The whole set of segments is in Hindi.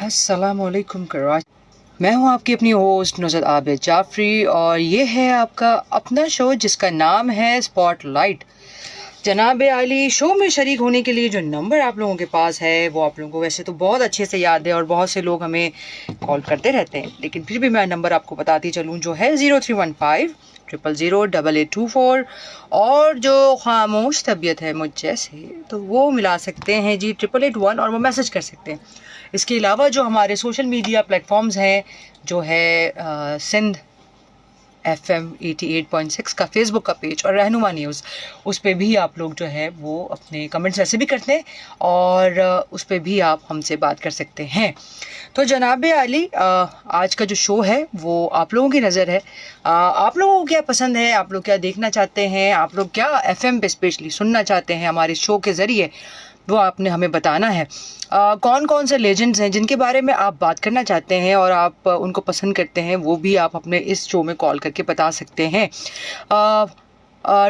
अस्सलामुअलैकुम कराची। मैं हूं आपकी अपनी होस्ट नुज़रत आबिद जाफरी और ये है आपका अपना शो जिसका नाम है स्पॉटलाइट। जनाब आली, शो में शरीक होने के लिए जो नंबर आप लोगों के पास है वो आप लोगों को वैसे तो बहुत अच्छे से याद है और बहुत से लोग हमें कॉल करते रहते हैं, लेकिन फिर भी मैं नंबर आपको बताती चलूँ जो है 0315 000 8824। और जो खामोश तबीयत है मुझ जैसे तो वो मिला सकते हैं जी 8881 और वो मैसेज कर सकते हैं। इसके अलावा जो हमारे सोशल मीडिया प्लेटफॉर्म्स हैं जो है सिंध FM 88.6 का फेसबुक का पेज और रहनुमा न्यूज़, उस पर भी आप लोग जो है वो अपने कमेंट्स ऐसे भी करते हैं और उस पर भी आप हमसे बात कर सकते हैं। तो जनाब आली, आज का जो शो है वो आप लोगों की नज़र है। आप लोगों को क्या पसंद है, आप लोग क्या देखना चाहते हैं, आप लोग क्या FM पे स्पेशली सुनना चाहते हैं हमारे शो के ज़रिए, वो आपने हमें बताना है। कौन कौन से लेजेंड्स हैं जिनके बारे में आप बात करना चाहते हैं और आप उनको पसंद करते हैं, वो भी आप अपने इस शो में कॉल करके बता सकते हैं।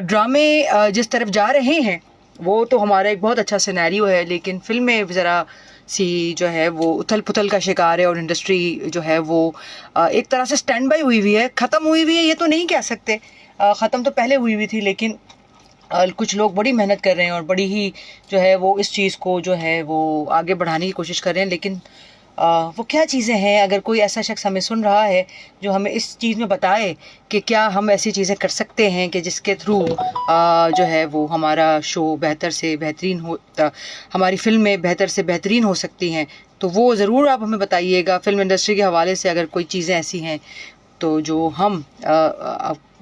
ड्रामे जिस तरफ जा रहे हैं वो तो हमारा एक बहुत अच्छा सिनेरियो है, लेकिन फिल्में ज़रा सी जो है वो उथल पुथल का शिकार है और इंडस्ट्री जो है वो एक तरह से स्टैंड बाई हुई हुई है, ख़त्म हुई हुई है ये तो नहीं कह सकते। ख़त्म तो पहले हुई हुई थी, लेकिन कुछ लोग बड़ी मेहनत कर रहे हैं और बड़ी ही जो है वो इस चीज़ को जो है वो आगे बढ़ाने की कोशिश कर रहे हैं। लेकिन वो क्या चीज़ें हैं, अगर कोई ऐसा शख्स हमें सुन रहा है जो हमें इस चीज़ में बताए कि क्या हम ऐसी चीज़ें कर सकते हैं कि जिसके थ्रू जो है वो हमारा शो बेहतर से बेहतरीन हो, हमारी फिल्में बेहतर से बेहतरीन हो सकती हैं, तो वो ज़रूर आप हमें बताइएगा। फिल्म इंडस्ट्री के हवाले से अगर कोई चीज़ें ऐसी हैं तो जो हम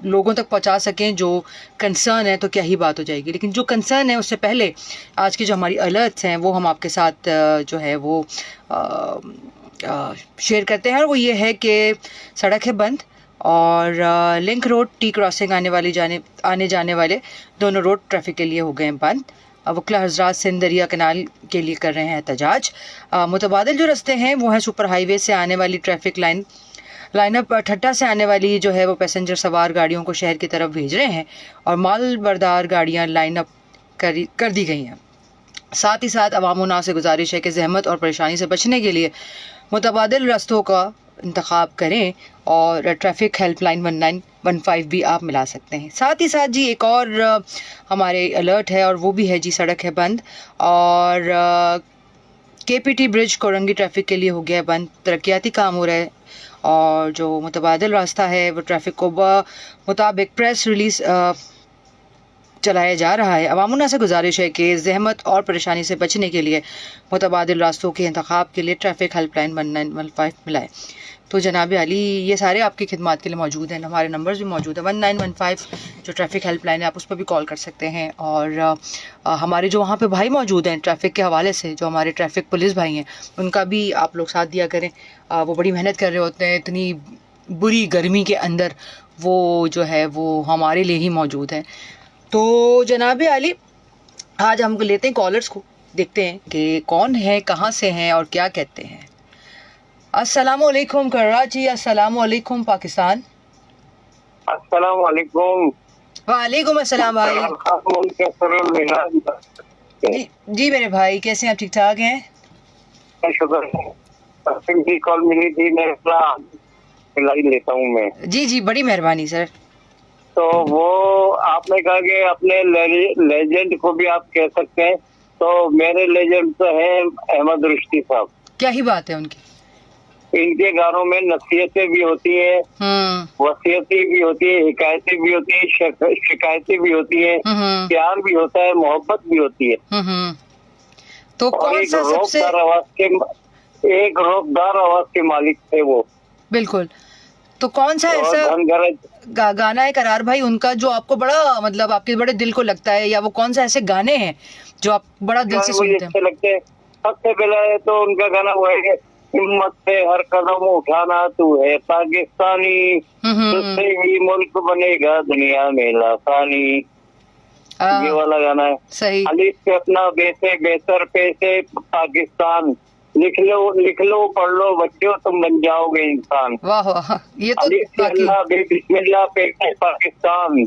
लोगों तक पहुंचा सकें, जो कंसर्न है, तो क्या ही बात हो जाएगी। लेकिन जो कंसर्न है उससे पहले आज की जो हमारी अलर्ट्स हैं वो हम आपके साथ जो है वो शेयर करते हैं। और वो ये है कि सड़क है बंद और लिंक रोड टी क्रॉसिंग आने जाने वाले दोनों रोड ट्रैफिक के लिए हो गए हैं बंद। वकला हजरात सिंध दरिया कनाल के लिए कर रहे हैं एहतजाज। मुतबादिल जो रास्ते हैं वो हैं सुपर हाईवे से आने वाली ट्रैफिक लाइनअप ठट्टा से आने वाली जो है वो पैसेंजर सवार गाड़ियों को शहर की तरफ भेज रहे हैं और माल बरदार गाड़ियां लाइनअप कर दी गई हैं। साथ ही साथ अवाम उन्नास से गुजारिश है कि जहमत और परेशानी से बचने के लिए मुतबादिल रास्तों का इंतखाब करें और ट्रैफिक हेल्पलाइन 1915 भी आप मिला सकते हैं। साथ ही साथ जी एक और हमारे अलर्ट है और वो भी है जी सड़क है बंद और KPT ब्रिज कोरंगी ट्रैफिक के लिए हो गया है बंद। तरक्याती काम हो रहा है और जो मुतबादिल रास्ता है वो ट्रैफिक को मुताबिक प्रेस रिलीज चलाया जा रहा है। अवामुना से गुजारिश है कि जहमत और परेशानी से बचने के लिए मुतबादिल रास्तों के इंतखाब के लिए ट्रैफिक हेल्पलाइन 1915 मिलाए। तो जनाब अली, ये सारे आपकी खिदमत के लिए मौजूद हैं, हमारे नंबर्स भी मौजूद है। 1915 जो ट्रैफिक हेल्पलाइन है आप उस पर भी कॉल कर सकते हैं। और हमारे जो वहाँ पे भाई मौजूद हैं ट्रैफिक के हवाले से, जो हमारे ट्रैफिक पुलिस भाई हैं, उनका भी आप लोग साथ दिया करें। वो बड़ी मेहनत कर रहे होते हैं, इतनी बुरी गर्मी के अंदर वो जो है वो हमारे लिए ही मौजूद है। तो जनाब अली, आज हम लेते हैं कॉलर्स को, देखते हैं कि कौन है, कहाँ से हैं और क्या कहते हैं। अस्सलामुअलैकुम कराची, अस्सलामुअलैकुम पाकिस्तान। अस्सलामुअलैकुम। वालेकुम अस्सलाम भाई। जी मेरे भाई, कैसे हैं आप? ठीक ठाक हैं? शुक्र। कॉल मिली थी, मैं लेता हूँ मैं। जी बड़ी मेहरबानी सर। तो वो आपने कहा कि अपने लेजेंड को भी आप कह सकते हैं, तो मेरे लेजेंड तो है अहमद रुश्दी साहब। क्या ही बात है उनकी। इनके गानों में नसीहतें भी होती हैं, वसीयतें भी होती है, हिकायतें भी होती है, शिकायतें भी होती है, प्यार भी होता है, मोहब्बत भी होती है। तो कौन सा सबसे एक रोकदार आवाज के मालिक थे वो। बिल्कुल। तो कौन सा ऐसा गाना है करार भाई उनका जो आपको बड़ा मतलब आपके बड़े दिल को लगता है, या वो कौन सा ऐसे गाने हैं जो आप बड़ा दिल से सुनते हैं? लगते हैं सबसे पहले तो उनका गाना वो है, हिम्मत से हर कदम उठाना, तू है पाकिस्तानी, तुझसे ही मुल्क बनेगा दुनिया में लासानी। ये वाला गाना है। सही। अली से अपना बेसे बेहतर पैसे पाकिस्तान, लिख लो पढ़ लो बच्चों, तुम बन जाओगे इंसान। वाह वाह, ये तो अल्लाह बिस्मिल्लाह पैसे पाकिस्तान,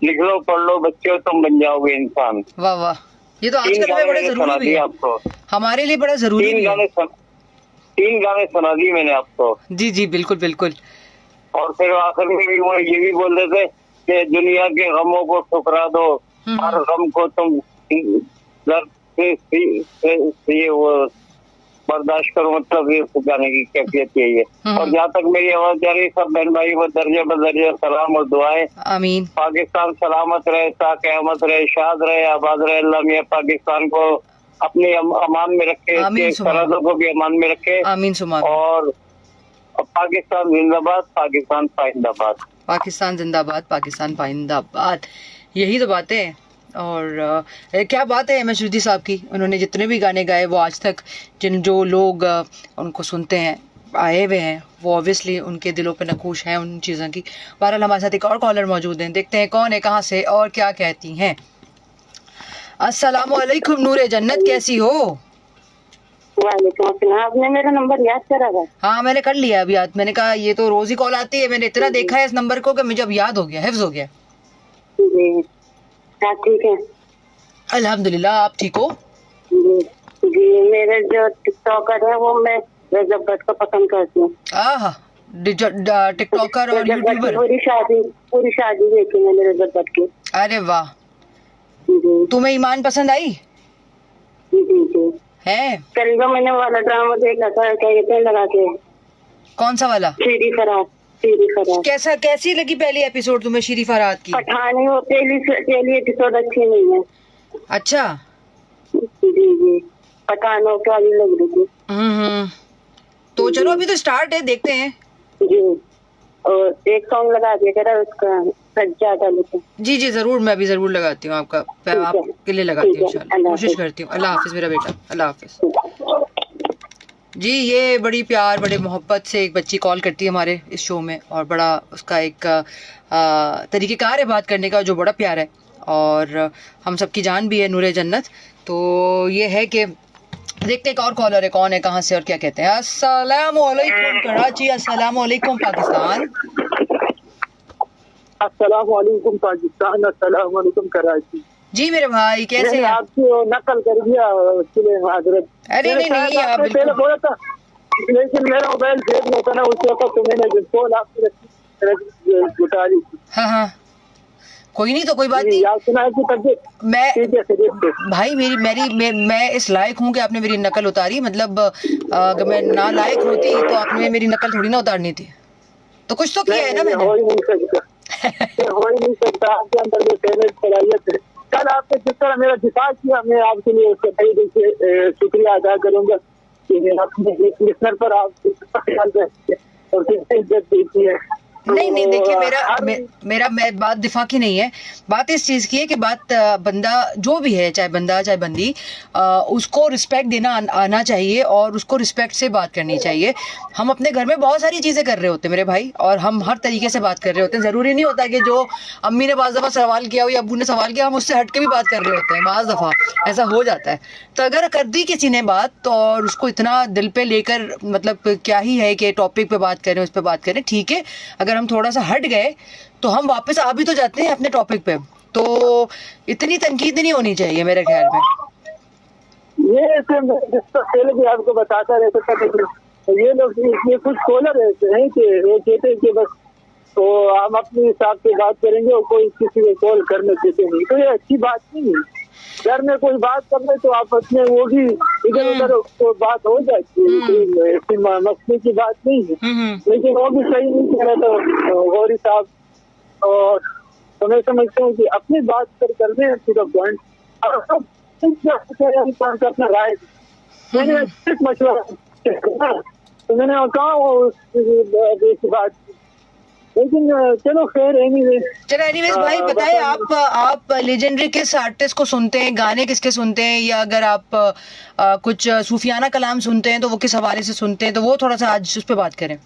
लिख लो पढ़ लो बच्चों, तुम बन जाओगे इंसान। वाह वाह, ये तो आजकल में बड़े जरूरी भी है, आपको हमारे लिए बड़ा जरूरी भी है। 3 गाने सुना दिए मैंने आपको। जी जी बिल्कुल बिल्कुल। और फिर आखिर में भी वो ये भी बोल रहे थे कि दुनिया के गमों को ठुकरा दो, हर गम को तुम दर्द से वो बर्दाश्त करो, मतलब ये गाने की कैफियत यही है। और जहाँ तक मेरी आवाज जा रही, सब बहन भाई वो दर्जे बदर्जे सलाम और दुआएं। आमीन। पाकिस्तान सलामत रहे, साक़यामत रहे, शाद रहे, आबाद रहे। अल्लाह मियां पाकिस्तान को अपने अमान में रखे, इसके सरहदों को भी अमान में रखे। आमीन सुमा। और पाकिस्तान जिंदाबाद, पाकिस्तान पाइंदाबाद। पाकिस्तान जिंदाबाद, पाकिस्तान पाइंदाबाद, यही तो बात है। और क्या बात है एम.एस. ऋद्धि साहब की, उन्होंने जितने भी गाने गाए वो आज तक जो लोग उनको सुनते हैं आए हुए हैं, वो ऑब्वियसली उनके दिलों पे नकूश हैं उन चीज़ों की। बहरहाल हमारे साथ एक और कॉलर मौजूद हैं, देखते हैं कौन है, कहाँ से और क्या कहती हैं। अस्सलामु अलैकुम नूरे जन्नत, कैसी हो? वालेकुम अस्सलाम। आपने मेरा नंबर याद करा था? हाँ मैंने कर लिया अभी याद, मैंने कहा ये तो रोज ही कॉल आती है, मैंने इतना देखा है इस नंबर को कि मुझे अब याद हो गया, हिफ्ज हो गया। जी आप ठीक है? अल्हम्दुलिल्लाह, आप ठीक हो? जी जी, मेरे जो टिकटॉकर है वो मैं रजब भट्ट को पसंद करती हूँ। टिकटॉकर और यूट्यूबर। पूरी शादी देखी मैंने रजब भट्ट की। अरे वाह, जी तुम्हें ईमान पसंद आई? जी जी है? कल तो मैंने वाला ड्रामा देखा था, क्या कहते हैं लगा के। कौन सा वाला? शीरी फरात। कैसी लगी पहली एपिसोड तुम्हें शीरी फरात की? पठानी वो पहली एपिसोड अच्छी नहीं है। अच्छा जी जी, पठानों की वाली लग रही थी। तो चलो अभी तो स्टार्ट है, देखते हैं। जी, और एक सॉन्ग लगा दिया करा उसका सज्जादा लेके। जी जी जरूर, मैं भी जरूर लगाती हूँ आपके लिए लगाती हूँ इंशाल्लाह, कोशिश करती हूँ। अल्लाह हाफिज मेरा बेटा, अल्लाह हाफिज। जी, ये बड़ी प्यार बड़े मोहब्बत से एक बच्ची कॉल करती है हमारे इस शो में, और बड़ा उसका एक तरीक़ेकार है बात करने का जो बड़ा प्यार है, और हम सबकी जान भी है नूरे जन्नत। तो ये है कि देखते एक और कॉलर है, कौन है, कहाँ से और क्या कहते हैं। अस्सलाम वालेकुम कराची, अस्सलाम वालेकुम पाकिस्तान। अस्सलाम वालेकुम पाकिस्तान, अस्सलाम वालेकुम कराची। जी मेरे भाई कैसे हैं? आपकी नकल कर दिया हजरत। अरे नहीं आप पहले बोला था, लेकिन मेरा मोबाइल फेक नहीं था ना, उस वक्त तो मैंने फोन आपकी उठा ली। हाँ हाँ कोई नहीं, तो कोई बात नहीं। मैं भाई मैं इस लायक हूँ कि आपने मेरी नकल उतारी, मतलब अगर मैं ना लायक होती तो आपने मेरी नकल थोड़ी ना उतारनी थी, तो कुछ तो किया है ना मैंने। हो ही नहीं सकता आपके अंदर जो टैलेंट सलाहियत है। कल आपने जिस तरह मेरा दिफा किया, मैं आपके लिए उसका तहे दिल से शुक्रिया अदा करूंगा कि अपने लिसनर पर आप ख्याल रखते और इज्जत देती है। नहीं देखिए, मेरा मैं बात दिफा की नहीं है, बात इस चीज़ की है कि बात बंदा जो भी है, चाहे बंदा चाहे बंदी, उसको रिस्पेक्ट देना आना चाहिए और उसको रिस्पेक्ट से बात करनी चाहिए। हम अपने घर में बहुत सारी चीज़ें कर रहे होते हैं मेरे भाई, और हम हर तरीके से बात कर रहे होते हैं। ज़रूरी नहीं होता कि जो अम्मी ने बाज़ दफ़ा सवाल किया हो या अब्बू ने सवाल किया हम उससे हट के भी बात कर रहे होते हैं, बाज़ दफ़ा ऐसा हो जाता है। तो अगर कर दी किसी ने बात तो और उसको इतना दिल पे लेकर, मतलब क्या ही है कि टॉपिक पे बात करें, उस पर बात करें, ठीक है। अगर हम थोड़ा सा हट गए तो हम वापस आ भी तो जाते हैं अपने टॉपिक पे, तो इतनी तनकीद नहीं होनी चाहिए मेरे ख्याल में। ये पहले भी आपको बताता रहता था कि ये लोग ये कुछ कॉलर रहते हैं कि वो कहते हैं कि बस तो हम अपने हिसाब से बात करेंगे और कोई किसी को कॉल करने देते नहीं, तो ये अच्छी बात नहीं है। घर में कोई बात कर ले तो आपस में वो भी इधर उधर तो बात हो जाती है, ऐसी मसले की बात नहीं है। लेकिन वो भी सही नहीं कह रहे तो गौरी साहब, और तो मैं समझता हूँ कि अपनी बात करने पूरा पॉइंट अपना राय मैंने मशवरा, तो मैंने कहा बात, लेकिन चलो खैर एनीवेज भाई बताएं, आप लेजेंडरी किस आर्टिस्ट को सुनते हैं, गाने किसके सुनते हैं, या अगर आप कुछ सूफियाना कलाम सुनते हैं तो वो किस हवाले से सुनते हैं, तो वो थोड़ा सा आज उस पर बात करें।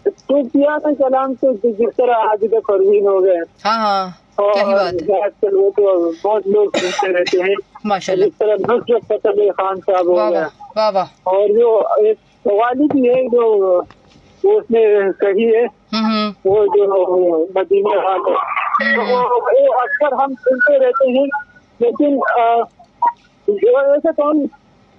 सूफियाना कलाम तो जिस तरह आज का परवीन हो गए, हाँ क्या ही बात है, आजकल वो तो बहुत लोग सुनते रहते हैं माशाल्लाह। जिस तरह नुसरत फतेह अली खान साहब हो गया, वाह वाह, और जो एक सवाली भी है जो उसने कही है, वो जो मदीना हाल है, तो वो अक्सर हम सुनते रहते हैं। लेकिन जो ऐसे कौन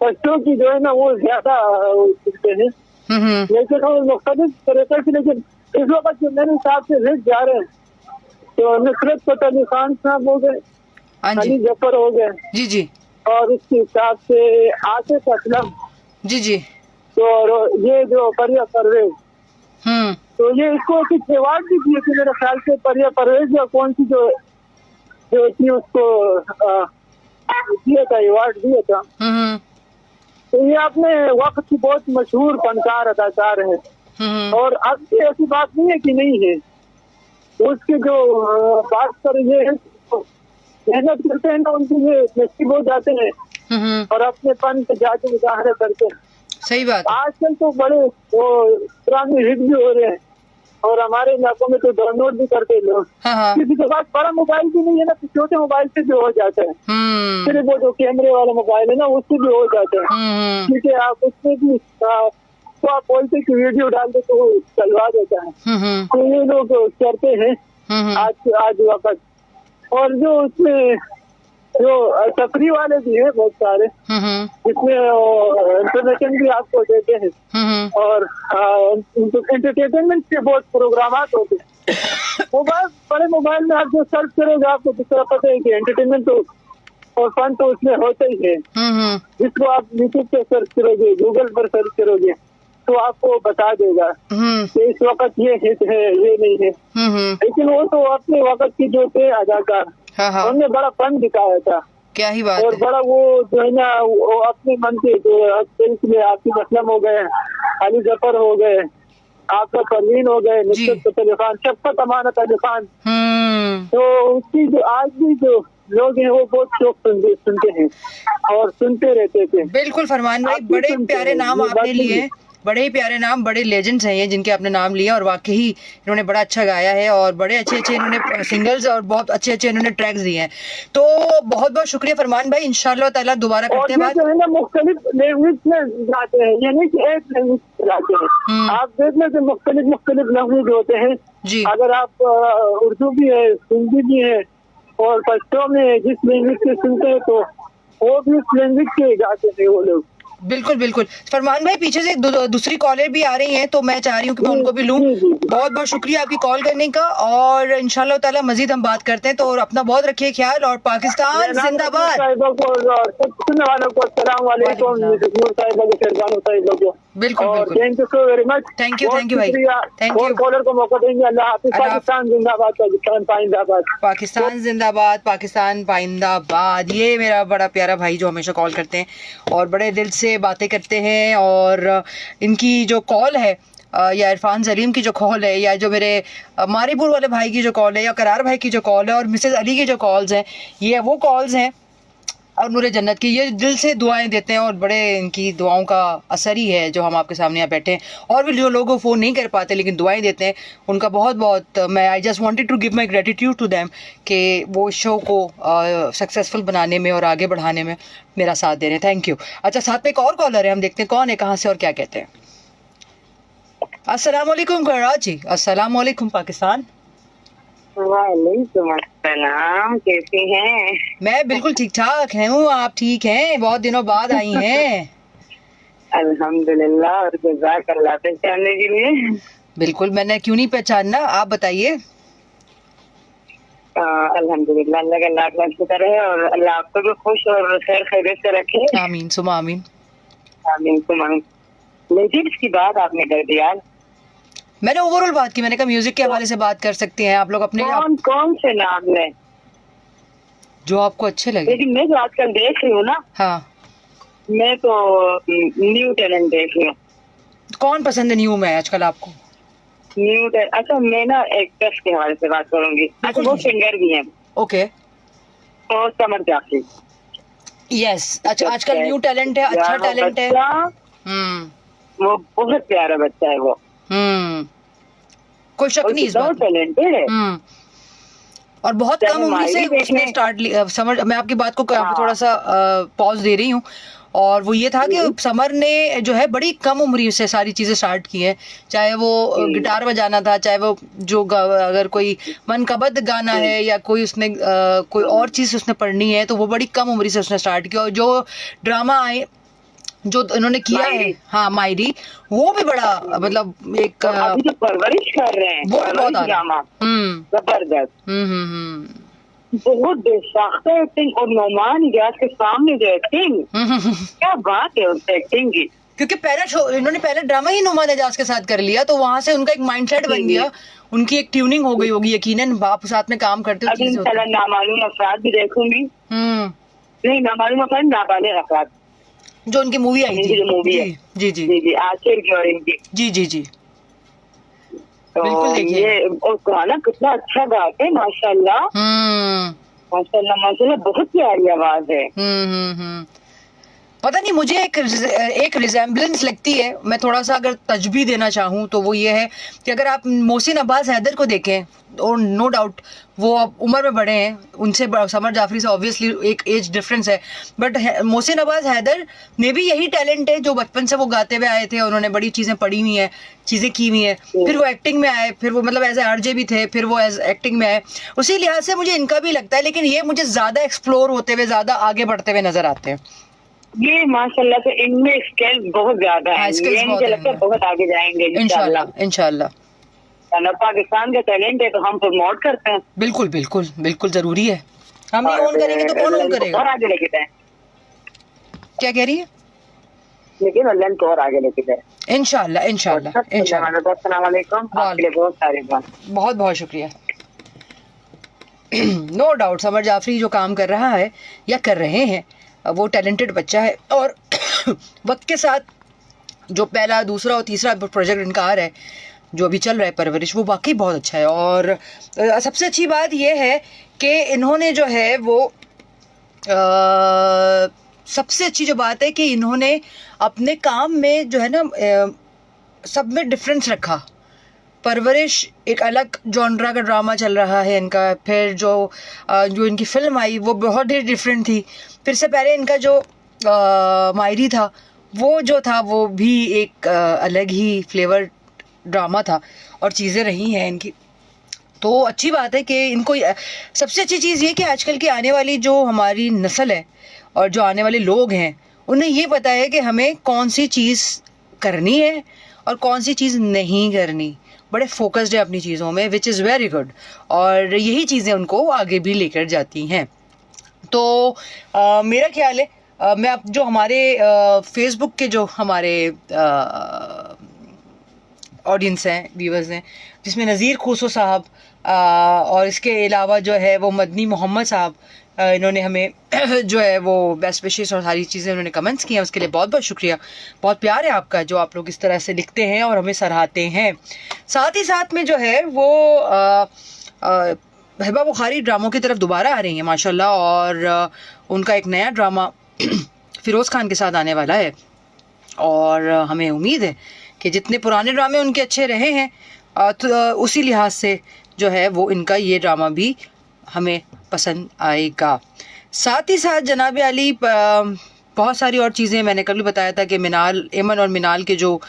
बच्चों की जो है ना वो ज्यादा सुनते हैं, लेकिन वो मुख्तलिफ तरीके से, लेकिन इस वक्त जो मेरे हिसाब से हिट जा रहे हैं तो नुसरत फतेह अली खान साहब हो गए, हाँ अली जी जफर हो गए, जी जी और इसके हिसाब से आसिफ असलम, जी जी। तो और ये जो परिया परवेज, तो ये इसको कुछ अवार्ड भी दिए थे मेरे ख्याल से, परिया परवेज या कौन सी जो जो थी उसको दिया था, अवार्ड दिया था। तो ये अपने वक्त की बहुत मशहूर फनकार अदाकार है, और अब की ऐसी बात नहीं है कि नहीं है, उसके जो बात कर ये है, मेहनत करते हैं ना उनके लिए नसीब हो जाते हैं और अपने फन पे जाके मुजाहरे करते हैं। सही बात। आजकल तो बड़े वो पुराने हिट भी हो रहे हैं, और हमारे इलाकों में तो डाउनलोड भी करते हैं लोग। किसी के पास बड़ा मोबाइल भी नहीं है ना, तो छोटे मोबाइल से भी हो जाता है, सिर्फ वो जो कैमरे वाला मोबाइल है ना उससे भी हो जाता है, क्योंकि आप उसमें भी तो आप बोलते कि वीडियो डाल दे तो वो चलवा देता है। तो ये लोग करते हैं आज वक्त। और जो उसमें जो तफरी वाले भी है बहुत सारे, जिसमें इंफॉर्मेशन भी आपको देते हैं, और एंटरटेनमेंट के बहुत प्रोग्राम होते हैं। मोबाइल, बड़े मोबाइल में आप जो सर्च करोगे आपको दूसरा पता है कि एंटरटेनमेंट तो और फन तो उसमें होता ही है। जिसको आप यूट्यूब पे सर्च करोगे, गूगल पर सर्च करोगे, तो आपको बता देगा कि इस वक्त ये हिट है, ये नहीं है। लेकिन वो तो अपने वक्त की जो थे अदाकार, उन्होंने बड़ा फन दिखाया था, क्या ही बात और है। बड़ा वो जो है ना वो अपने मन के जो में आसिफ असलम हो गए, अली जफर हो गए, आपका परवीन हो गए, नुसरत फतेह अली खान, शफकत अमानत अली खान, तो उसकी जो आज भी जो लोग हैं वो बहुत शौक सुनते हैं और सुनते रहते थे। बिल्कुल फरमान भाई, बड़े प्यारे नाम आपने लिए, बड़े ही प्यारे नाम, बड़े लेजेंड्स हैं ये जिनके आपने नाम लिया, और वाकई इन्होंने बड़ा अच्छा गाया है और बड़े अच्छे अच्छे इन्होंने सिंगल्स और बहुत अच्छे अच्छे इन्होंने ट्रैक्स दिए हैं। तो बहुत बहुत शुक्रिया फरमान भाई, इंशाल्लाह ताला दोबारा करते हैं बात। जो है ना मुख्तलिफ लैंग्वेज में गाते हैं, यानी कि एक लैंग्वेज गाते हैं। आप देख लेते मुख्तलिफ लैंग्वेज होते हैं जी। अगर आप उर्दू भी है, हिंदी भी है, और पश्तो में जिस लैंग्वेज के सुनते हैं तो वो भी उस लैंग्वेज के गाते हैं वो लोग। बिल्कुल बिल्कुल फरमान भाई, पीछे से दूसरी कॉलर भी आ रही हैं, तो मैं चाह रही हूँ कि मैं उनको भी लूँ। बहुत बहुत शुक्रिया आपकी कॉल करने का, और इंशाल्लाह ताला मजीद हम बात करते हैं। तो और अपना बहुत रखिए ख्याल, और पाकिस्तान जिंदाबाद। बिल्कुल बिल्कुल, thank you so very much. Thank you भाई, थैंक यू। कॉलर को मौका देंगे। अल्लाह हाफिज़। पाकिस्तान जिंदाबाद, पाकिस्तान पाइंदाबाद, पाकिस्तान जिंदाबाद, पाकिस्तान पाइंदाबाद। ये मेरा बड़ा प्यारा भाई जो हमेशा कॉल करते हैं और बड़े दिल से बातें करते हैं, और इनकी जो कॉल है या इरफान सलीम की जो कॉल है, या जो मेरे मारीपुर वाले भाई की जो कॉल है, या करार भाई की जो कॉल है, और मिसेस अली की जो कॉल्स हैं, ये वो कॉल्स हैं, और नूरे जन्नत की, ये दिल से दुआएं देते हैं, और बड़े इनकी दुआओं का असर ही है जो हम आपके सामने यहाँ बैठे हैं। और भी जो लोग फ़ोन नहीं कर पाते लेकिन दुआएं देते हैं, उनका बहुत बहुत मैं I just wanted to give my gratitude to them कि वो शो को सक्सेसफुल बनाने में और आगे बढ़ाने में मेरा साथ दे रहे हैं। Thank you. अच्छा, साथ में एक और कॉलर है, हम देखते हैं कौन है, कहाँ से और क्या कहते हैं। अस्सलाम वालेकुम कराची। अस्सलाम वालेकुम पाकिस्तान। वालेकुम अस्सलाम, कैसे हैं? मैं बिल्कुल ठीक ठाक हूँ, आप ठीक हैं? बहुत दिनों बाद आई हैं। अल्हम्दुलिल्लाह, और जज़ाकल्लाह पहचानने के लिए। बिल्कुल, मैंने क्यों नहीं पहचानना, आप बताइए। अल्हम्दुलिल्लाह, अल्लाह का लाख लाख शुक्र है, और अल्लाह आपको भी खुश और खैर खैरियत से रखे। आमीन सुमा आमीन। आमीन सुमा आमीन। लेजेंड्स की बात आपने कर दी यार। मैंने ओवरऑल बात की, मैंने कहा म्यूजिक के हवाले से बात कर सकते हैं आप लोग अपने। कौन से नाम है जो आपको अच्छे लगे। लेकिन मैं जो आजकल देख रही हूँ ना, हाँ, मैं तो न्यू टैलेंट देख रही हूँ। कौन पसंद है न्यू में आजकल आपको? न्यू टैलेंट, अच्छा मैं ना एक्ट्रेस के हवाले से बात करूंगी। अच्छा, वो सिंगर भी हैं। ओके। और समर जाफरी। यस, अच्छा आजकल न्यू टैलेंट है, अच्छा टैलेंट है। वो बहुत प्यारा बच्चा है वो। कोई शक नहीं इस बात में। और बहुत कम उम्र से उसने स्टार्ट समर, मैं आपकी बात को थोड़ा सा पॉज दे रही हूँ, और वो ये था कि समर ने जो है बड़ी कम उम्र से सारी चीज़ें स्टार्ट की हैं, चाहे वो गिटार बजाना था, चाहे वो जो अगर कोई मनकबद गाना है, या कोई उसने कोई और चीज़ उसने पढ़नी है, तो वो बड़ी कम उम्र से उसने स्टार्ट की। और जो ड्रामा आए जो इन्होंने किया है, हाँ मायरी, वो भी बड़ा मतलब एक अभी जो परवरिश कर रहे हैं, वो बहुत ड्रामा जबरदस्त, बहुत बेसाख्ता एक्टिंग, और नोमान गैस के सामने जो एक्टिंग, क्या बात है उस एक्टिंग की। क्योंकि इन्होंने पहले ड्रामा ही नोमान एजाज के साथ कर लिया, तो वहां से उनका एक माइंडसेट बन गया, उनकी एक ट्यूनिंग हो गई होगी, यकीनन बाप साथ में काम करते हो। नामालूम अफराद भी देखूंगी, नहीं नामालूम अफराद, नाबालिग अफराद, जो उनकी मूवी आई थी, जो मूवी है, जी जी जी आसिर की और इनकी, जी जी जी, तो बिल्कुल देखिए। ये और गाना कितना अच्छा गाते हैं, माशाल्लाह माशाल्लाह माशाल्लाह, बहुत प्यारी आवाज है। पता नहीं, मुझे एक रिजेम्बलेंस लगती है, मैं थोड़ा सा अगर तजबी देना चाहूँ तो वो ये है कि अगर आप मोहसिन अब्बास हैदर को देखें, और नो डाउट वो अब उम्र में बड़े हैं, उनसे समर जाफरी से ऑब्वियसली एक एज डिफरेंस है, बट मोहसिन अब्बास हैदर में भी यही टैलेंट है जो बचपन से वो गाते हुए आए थे, उन्होंने बड़ी चीज़ें पढ़ी हुई हैं, चीज़ें की हुई हैं, फिर वो एक्टिंग में आए, फिर वो मतलब एज ए आरजे भी थे, फिर वो एज एक्टिंग में आए, उसी लिहाज से मुझे इनका भी लगता है, लेकिन ये मुझे ज़्यादा एक्सप्लोर होते हुए, ज़्यादा आगे बढ़ते हुए नजर आते हैं। ये माशाल्लाह से इनमें स्किल्स बहुत ज्यादा है, ये मुझे लगता है बहुत आगे जाएंगे इंशाल्लाह इंशाल्लाह। पाकिस्तान का टैलेंट है तो हम प्रमोट करते हैं, बिल्कुल बिल्कुल बिल्कुल जरूरी है, हम नहीं ऑन करेंगे तो कौन ऑन करेगा, और आगे लेके जाए। क्या कह रही है? लेकिन अल्लाह को और आगे लेके जाए इंशाल्लाह इंशाल्लाह इंशाल्लाह। अस्सलाम वालेकुम, आपके लिए बहुत सारे बहुत बहुत शुक्रिया। नो डाउट समर जाफरी जो काम कर रहा है या कर रहे हैं, वो टैलेंटेड बच्चा है, और वक्त के साथ जो पहला दूसरा और तीसरा प्रोजेक्ट इनका आ रहा है, जो अभी चल रहा है परवरिश, वो वाकई बहुत अच्छा है। और सबसे अच्छी बात ये है कि इन्होंने जो है वो सबसे अच्छी जो बात है कि इन्होंने अपने काम में जो है ना सब में डिफरेंस रखा। परवरिश एक अलग जॉनरा का ड्रामा चल रहा है इनका, फिर जो इनकी फिल्म आई वो बहुत ही डिफरेंट थी, फिर से पहले इनका जो मायरी था वो जो था वो भी एक अलग ही फ्लेवर ड्रामा था, और चीज़ें रही हैं इनकी। तो अच्छी बात है कि इनको, सबसे अच्छी चीज़ ये कि आजकल की आने वाली जो हमारी नस्ल है और जो आने वाले लोग हैं, उन्हें ये पता है कि हमें कौन सी चीज़ करनी है और कौन सी चीज़ नहीं करनी, बड़े फोकस्ड है अपनी चीज़ों में, विच इज़ वेरी गुड, और यही चीज़ें उनको आगे भी लेकर जाती हैं। तो मेरा ख्याल है मैं अब जो हमारे फेसबुक के जो हमारे ऑडियंस हैं, व्यूवर्स हैं, जिसमें नज़ीर खुसो साहब और इसके अलावा जो है वो मदनी मोहम्मद साहब, इन्होंने हमें जो है वो बेस्ट विशेस और सारी चीज़ें उन्होंने कमेंट्स किए हैं, उसके लिए बहुत बहुत शुक्रिया। बहुत प्यार है आपका जो आप लोग इस तरह से लिखते हैं और हमें सराहते हैं। साथ ही साथ में जो है वो हिबा बुखारी ड्रामों की तरफ दोबारा आ रही हैं माशाल्लाह, और उनका एक नया ड्रामा फिरोज़ खान के साथ आने वाला है, और हमें उम्मीद है कि जितने पुराने ड्रामे उनके अच्छे रहे हैं, तो उसी लिहाज से जो है वो इनका ये ड्रामा भी हमें पसंद आएगा। साथ ही साथ जनाब अली बहुत सारी और चीज़ें, मैंने कल भी बताया था कि एमन और मिनाल के जो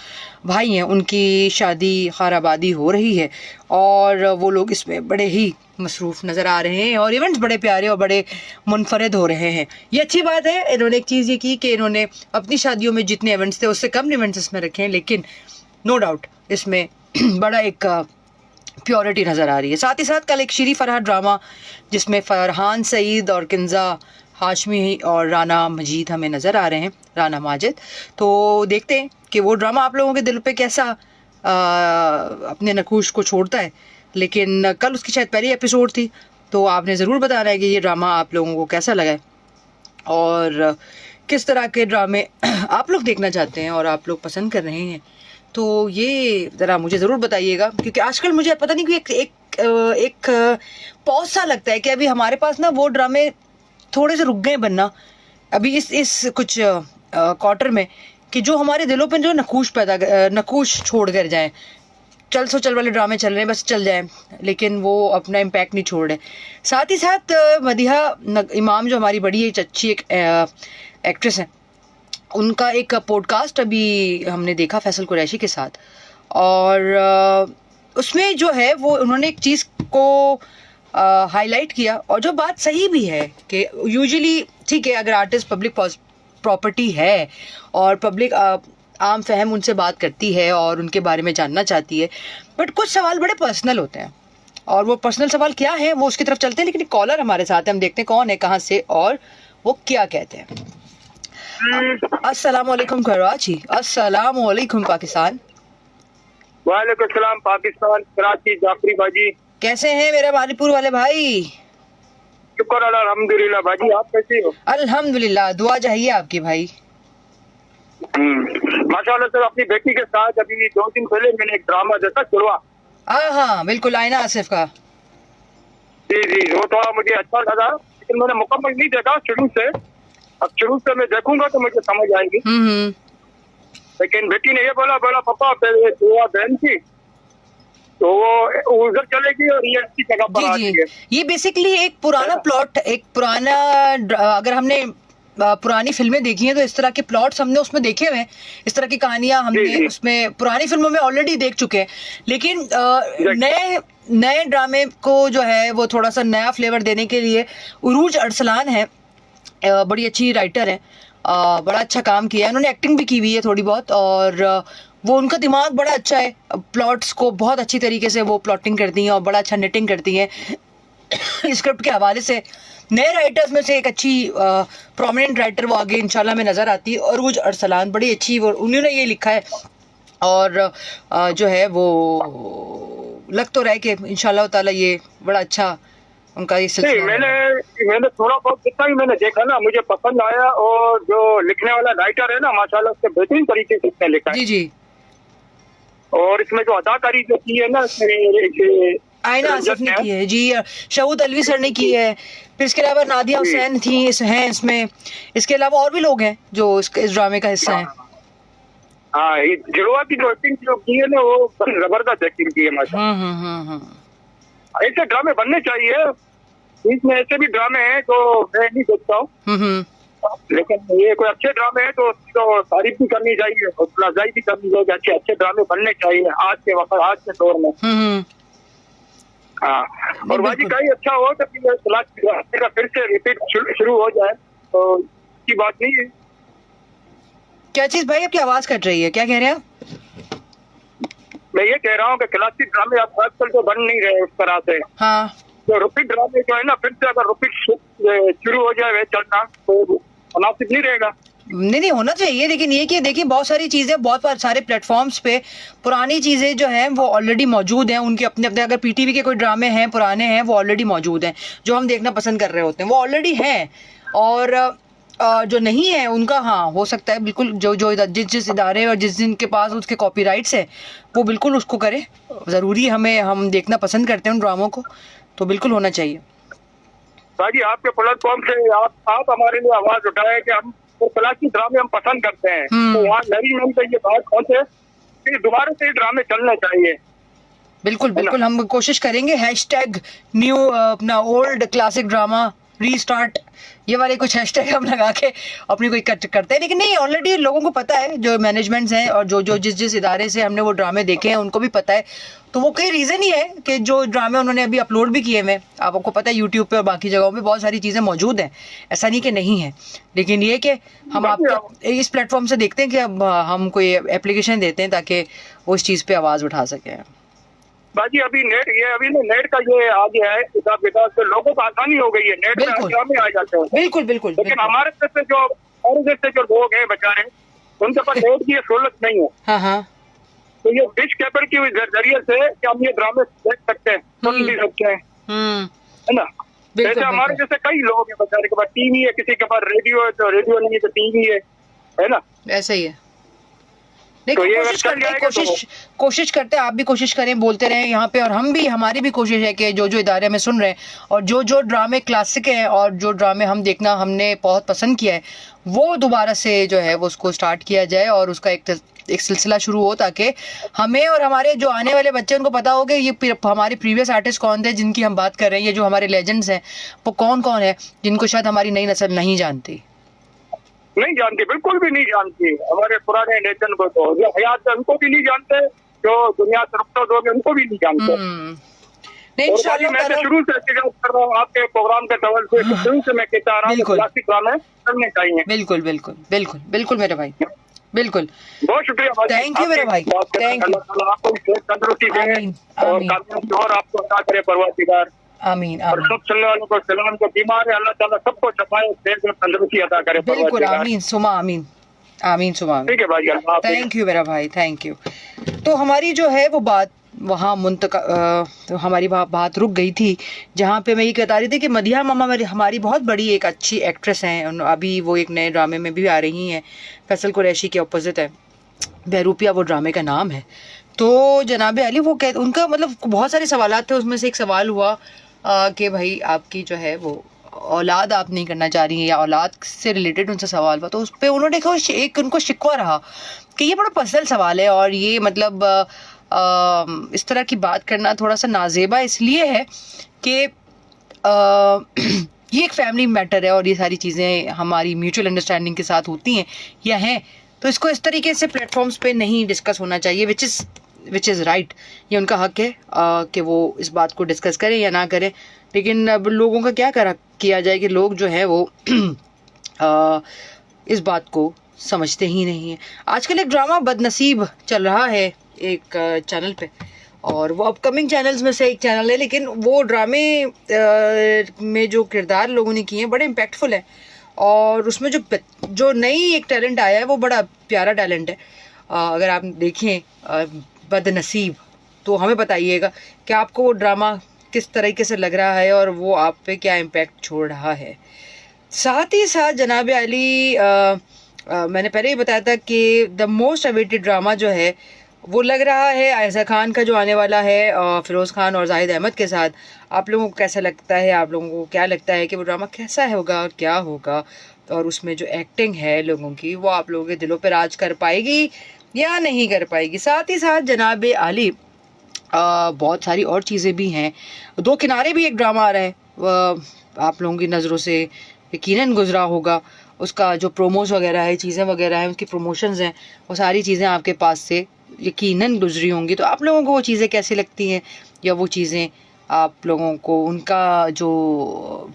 भाई हैं उनकी शादी खैराबादी हो रही है, और वो लोग इसमें बड़े ही मसरूफ़ नज़र आ रहे हैं, और इवेंट्स बड़े प्यारे और बड़े मुनफरद हो रहे हैं। ये अच्छी बात है। इन्होंने एक चीज़ ये की कि इन्होंने अपनी शादियों में जितने इवेंट्स थे उससे कम इवेंट्स इसमें रखे हैं, लेकिन नो डाउट इसमें बड़ा एक प्योरिटी नज़र आ रही है। साथ ही साथ कल एक शीरी फरहाद ड्रामा जिसमें फरहान सईद और किंजा हाशमी और राना मजीद हमें नज़र आ रहे हैं, राना माजिद। तो देखते हैं कि वो ड्रामा आप लोगों के दिल पे कैसा अपने नकूश को छोड़ता है। लेकिन कल उसकी शायद पहली एपिसोड थी, तो आपने ज़रूर बताना है कि ये ड्रामा आप लोगों को कैसा लगा है और किस तरह के ड्रामे आप लोग देखना चाहते हैं और आप लोग पसंद कर रहे हैं। तो ये ज़रा मुझे ज़रूर बताइएगा, क्योंकि आजकल मुझे पता नहीं कि एक पॉज सा लगता है कि अभी हमारे पास ना वो ड्रामे थोड़े से रुक गए बनना अभी इस कुछ क्वार्टर में, कि जो हमारे दिलों पे जो नकूश छोड़ कर जाएं। चल सो चल वाले ड्रामे चल रहे हैं, बस चल जाएं, लेकिन वो अपना इम्पैक्ट नहीं छोड़ रहे। साथ ही साथ मदीहा इमाम जो हमारी बड़ी अच्छी एक एक्ट्रेस हैं, उनका एक पॉडकास्ट अभी हमने देखा फैसल कुरैशी के साथ, और उसमें जो है वो उन्होंने एक चीज़ को हाईलाइट किया, और जो बात सही भी है कि यूजुअली ठीक है, अगर आर्टिस्ट पब्लिक प्रॉपर्टी है और पब्लिक आम फहम उनसे बात करती है और उनके बारे में जानना चाहती है, बट कुछ सवाल बड़े पर्सनल होते हैं और वो पर्सनल सवाल क्या है वो उसकी तरफ चलते हैं। लेकिन कॉलर हमारे साथ है, हम देखते हैं कौन है, कहाँ से और वो क्या कहते हैं। अस्सलाम वालेकुम कराची। अस्सलाम वालेकुम पाकिस्तान। वालेकुम सलाम पाकिस्तान, कराची, जाफरी बाजी। कैसे हैं मेरे मानीपुर वाले भाई? शुक्र अल्हम्दुलिल्लाह बाजी, आप कैसे हो? अल्हम्दुलिल्लाह, दुआ चाहिए आपकी भाई। माशाल्लाह सर, अपनी बेटी के साथ अभी 2 दिन पहले मैंने एक ड्रामा देखा, जुड़वा। हाँ बिल्कुल, आईना आसिफ का। जी जी, वो थोड़ा मुझे अच्छा लगा, लेकिन मैंने मुकम्मल नहीं देखा शुरू से। अब शुरू से मैं देखूंगा तो मुझे समझ आएगी। लेकिन बेटी ने ये बोला पापा पहले दुआ बहन थी तो वो उधर चलेगी और ये अच्छी जगह पर आती है। ये बेसिकली एक पुराना प्लॉट, एक पुराना, अगर हमने पुरानी फिल्में देखी हैं तो इस तरह के प्लॉट्स हमने उसमें देखे हुए हैं, इस तरह की कहानियां हमने उसमें पुरानी फिल्मों में ऑलरेडी देख चुके हैं। लेकिन नए ड्रामे को जो है वो थोड़ा सा नया फ्लेवर देने के लिए उरूज अरसलान है, बड़ी अच्छी राइटर है, बड़ा अच्छा काम किया है उन्होंने, एक्टिंग भी की हुई है थोड़ी बहुत, और वो उनका दिमाग बड़ा अच्छा है, प्लॉट्स को बहुत अच्छी तरीके से वो प्लॉटिंग करती हैं और बड़ा अच्छा निटिंग करती हैं। स्क्रिप्ट के हवाले से नए राइटर्स में से एक अच्छी प्रोमिनेंट राइटर वो आगे इंशाल्लाह में नज़र आती है, और उरूज अरसलान बड़ी अच्छी, वो उन्होंने ये लिखा है और जो है वो लग तो रहा है कि इंशाल्लाह ताला ये बड़ा अच्छा उनका ये सिलसिला। मैंने थोड़ा बहुत जितना भी मैंने देखा ना मुझे पसंद आया, और जो लिखने वाला राइटर है ना माशाल्लाह उससे बेहतरीन तरीके से इसने लिखा है। जी जी। और इसमें जो अदाकारी जो की है ना आईना आसिफ ने की है जी, शहूद अलवी सर ने की है, फिर इसके अलावा नादिया हुसैन थी हैं इसमें, इसके अलावा और भी लोग हैं जो इस ड्रामे का हिस्सा हैं। हाँ, ये जुड़वा की जो एक्टिंग जो की है ना वो जबरदस्त एक्टिंग की है माशाल्लाह। ऐसे ड्रामे बनने चाहिए, इसमें ऐसे भी ड्रामे हैं जो मैं नहीं देखता हूँ, लेकिन ये कोई अच्छे ड्रामे हैं तो तारीफ भी करनी चाहिए और प्लाजाई भी करनी चाहिए। अच्छे ड्रामे बनने चाहिए आज के वक्त, आज के दौर में। हाँ, और बाजी का ही अच्छा हो तो फिर से रिपीट शुरू हो जाए तो की बात नहीं है। क्या चीज भाई, आपकी आवाज कट रही है, क्या कह रहे हैं? मैं ये कह रहा हूँ कि क्लासिक ड्रामे अब आजकल तो बन नहीं रहे उस तरह से। हाँ, तो रिपीट ड्रामे जो है ना फिर से अगर रिपीट शुरू हो जाए चलना तो मुनासिब नहीं रहेगा। नहीं होना चाहिए, लेकिन ये कि देखिए बहुत सारी चीज़ें बहुत सारे प्लेटफॉर्म्स पे पुरानी चीज़ें जो हैं वो ऑलरेडी मौजूद हैं, उनके अपने अपने, अगर पीटीवी के कोई ड्रामे हैं पुराने हैं वो ऑलरेडी मौजूद हैं, जो हम देखना पसंद कर रहे होते हैं वो ऑलरेडी हैं, और जो नहीं है उनका हाँ हो सकता है बिल्कुल जो जिस इदारे और जिस जिनके पास उसके कॉपीराइट्स है वो बिल्कुल उसको करे, ज़रूरी हम देखना पसंद करते हैं उन ड्रामों को, तो बिल्कुल होना चाहिए। भाजी आपके प्लेटफॉर्म से आप हमारे लिए आवाज़ उठाए कि हम तो क्लासिक ड्रामे हम पसंद करते हैं, तो यहाँ नई मन पे ये बात पहुंचे कि दोबारा से ड्रामे चलने चाहिए। बिल्कुल हम कोशिश करेंगे, हैशटैग न्यू अपना ओल्ड क्लासिक ड्रामा रीस्टार्ट, ये वाले कुछ हैशटैग हम लगा के अपनी कोई करते हैं। लेकिन नहीं, ऑलरेडी लोगों को पता है, जो मैनेजमेंट्स हैं और जो जिस इदारे से हमने वो ड्रामे देखे हैं उनको भी पता है, तो वो कोई रीज़न ही है कि जो ड्रामे उन्होंने अभी अपलोड भी किए हुए, आपको पता है यूट्यूब पे और बाकी जगहों पे बहुत सारी चीज़ें मौजूद हैं, ऐसा नहीं कि नहीं है, लेकिन ये कि हम आपके इस प्लेटफॉर्म से देखते हैं कि अब हम कोई एप्लीकेशन देते हैं ताकि वो इस चीज़ पे आवाज़ उठा सकें। बाजी अभी नेट का ये आ गया है हिसाब किताब से, लोगों को आसानी हो गई है, नेट में ड्रामे आ जाते हैं। बिल्कुल लेकिन हमारे जैसे जो लोग हैं बेचारे, उनके पास नेट की सहूलत नहीं है। हाँ, तो ये डिश केबल के जरिए से कि हम ये ड्रामे देख सकते हैं, सुन भी सकते हैं, है ना। जैसे हमारे जैसे कई लोग हैं बेचारे के पास टीवी है, किसी के पास रेडियो है तो रेडियो नहीं है तो टीवी है ना, ऐसा ही है। देखो कोशिश करते हैं, आप भी कोशिश करें, बोलते रहें यहाँ पे, और हम भी, हमारी भी कोशिश है कि जो इदारे में सुन रहे हैं और जो ड्रामे क्लासिक हैं और जो ड्रामे हमने बहुत पसंद किया है वो दोबारा से जो है वो उसको स्टार्ट किया जाए और उसका एक सिलसिला शुरू हो, ताकि हमें और हमारे जो आने वाले बच्चे उनको पता हो कि ये हमारे प्रीवियस आर्टिस्ट कौन थे जिनकी हम बात कर रहे हैं, ये जो हमारे लेजेंड्स हैं वो कौन है जिनको शायद हमारी नई नस्ल नहीं जानती, बिल्कुल भी नहीं जानती। हमारे पुराने लेजेंड को तो जो हयात है उनको भी नहीं जानते, जो दुनिया से रुखसत हो गए उनको भी नहीं जानते। नहीं इंशाल्लाह मैं तो शुरू से इंतजार कर रहा हूँ आपके प्रोग्राम के तवल से, शुरू से मैं कहता रहा हूँ क्लासिक ड्रामे करने चाहिए। बिल्कुल बिल्कुल बिल्कुल बिल्कुल मेरे भाई, बिल्कुल। बहुत शुक्रिया, थैंक यू मेरे भाई, थैंक यू। आपको तंदुरुस्ती दे और कामयाबी और आपको अता करे परवरदिगार। आमीन और सब सुनने वालों को सलाम, को बीमार है अल्लाह ताला सबको शफाए सेहत और तंदुरुस्ती अता करे बिल्कुल। आमीन सुमा आमीन, आमीन सुमा। ठीक है भाई, थैंक यू मेरा भाई, थैंक यू। तो हमारी जो है वो बात वहाँ तो हमारी बात रुक गई थी जहाँ पे मैं ये बता रही थी कि मदिहा मामा हमारी बहुत बड़ी एक अच्छी एक्ट्रेस हैं। अभी वो एक नए ड्रामे में भी आ रही हैं, फैसल कुरैशी के अपोजिट है, बहरूपिया वो ड्रामे का नाम है। तो जनाब अली वो उनका मतलब बहुत सारे सवालात थे, उसमें से एक सवाल हुआ कि भाई आपकी जो है वो औलाद आप नहीं करना चाह रही हैं या औलाद से रिलेटेड उनसे सवाल हुआ। तो उस पर उन्होंने एक उनको शिकवा रहा कि ये बड़ा पर्सनल सवाल है और ये मतलब इस तरह की बात करना थोड़ा सा नाजेबा इसलिए है कि ये एक फैमिली मैटर है और ये सारी चीज़ें हमारी म्यूचुअल अंडरस्टैंडिंग के साथ होती हैं या हैं, तो इसको इस तरीके से प्लेटफॉर्म्स पे नहीं डिस्कस होना चाहिए, विच इज़ राइट। ये उनका हक है कि वो इस बात को डिस्कस करें या ना करें। लेकिन अब लोगों का क्या किया जाए कि लोग जो है वो इस बात को समझते ही नहीं है। आजकल एक ड्रामा बदनसीब चल रहा है एक चैनल पे, और वो अपकमिंग चैनल्स में से एक चैनल है, लेकिन वो ड्रामे में जो किरदार लोगों ने किए हैं बड़े इम्पैक्टफुल है। और उसमें जो नई एक टैलेंट आया है वो बड़ा प्यारा टैलेंट है। अगर आप देखें बदनसीब तो हमें बताइएगा कि आपको वो ड्रामा किस तरीके से लग रहा है और वो आप पे क्या इम्पैक्ट छोड़ रहा है। साथ ही साथ जनाब अली मैंने पहले ही बताया था कि द मोस्ट अवेटेड ड्रामा जो है वो लग रहा है आयशा खान का जो आने वाला है फिरोज़ खान और जाहिद अहमद के साथ। आप लोगों को कैसा लगता है, आप लोगों को क्या लगता है कि वो ड्रामा कैसा होगा और क्या होगा, और उसमें जो एक्टिंग है लोगों की वो आप लोगों के दिलों पर राज कर पाएगी या नहीं कर पाएगी। साथ ही साथ जनाब आली बहुत सारी और चीज़ें भी हैं। दो किनारे भी एक ड्रामा आ रहा है, आप लोगों की नज़रों से यकीनन गुजरा होगा। उसका जो प्रोमोस वगैरह है, चीज़ें वगैरह हैं, उसकी प्रमोशंस हैं, वो सारी चीज़ें आपके पास से यकीनन गुजरी होंगी। तो आप लोगों को वो चीज़ें कैसी लगती हैं, या वो चीज़ें आप लोगों को उनका जो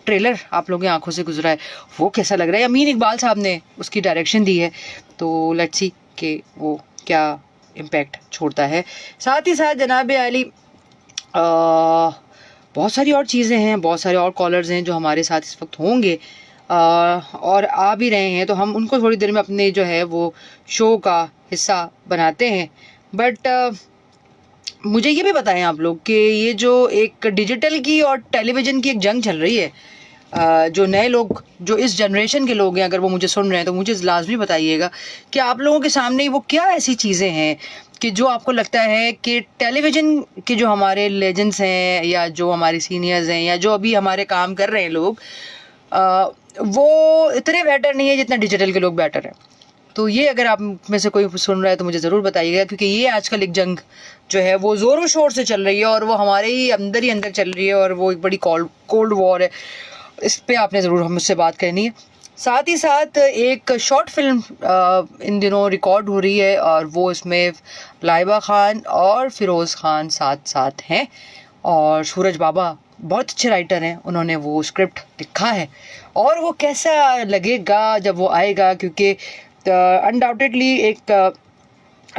ट्रेलर आप लोगों की आंखों से गुजरा है वो कैसा लग रहा है। अमीन इकबाल साहब ने उसकी डायरेक्शन दी है, तो लेट्स सी कि वो क्या इम्पैक्ट छोड़ता है। साथ ही साथ जनाब आली बहुत सारी और चीज़ें हैं, बहुत सारे और कॉलर्स हैं जो हमारे साथ इस वक्त होंगे और आ भी रहे हैं, तो हम उनको थोड़ी देर में अपने जो है वो शो का हिस्सा बनाते हैं। बट मुझे ये भी बताएं आप लोग कि ये जो एक डिजिटल की और टेलीविज़न की एक जंग चल रही है, जो नए लोग जो इस जनरेशन के लोग हैं अगर वो मुझे सुन रहे हैं तो मुझे लाजमी बताइएगा कि आप लोगों के सामने वो क्या ऐसी चीज़ें हैं कि जो आपको लगता है कि टेलीविज़न के जो हमारे लेजेंड्स हैं या जो हमारे सीनियर्स हैं या जो अभी हमारे काम कर रहे हैं लोग वो इतने बेटर नहीं है जितना डिजिटल के लोग बेटर हैं। तो ये अगर आप में से कोई सुन रहा है तो मुझे ज़रूर बताइएगा, क्योंकि ये आजकल एक जंग जो है वो ज़ोरों शोर से चल रही है और वो हमारे ही अंदर चल रही है और वो एक बड़ी कोल्ड वॉर है। इस पे आपने ज़रूर मुझसे बात करनी है। साथ ही साथ एक शॉर्ट फिल्म इन दिनों रिकॉर्ड हो रही है और वो इसमें लाइबा खान और फिरोज़ खान साथ हैं, और सूरज बाबा बहुत अच्छे राइटर हैं, उन्होंने वो स्क्रिप्ट लिखा है और वो कैसा लगेगा जब वो आएगा, क्योंकि अनडाउटेडली एक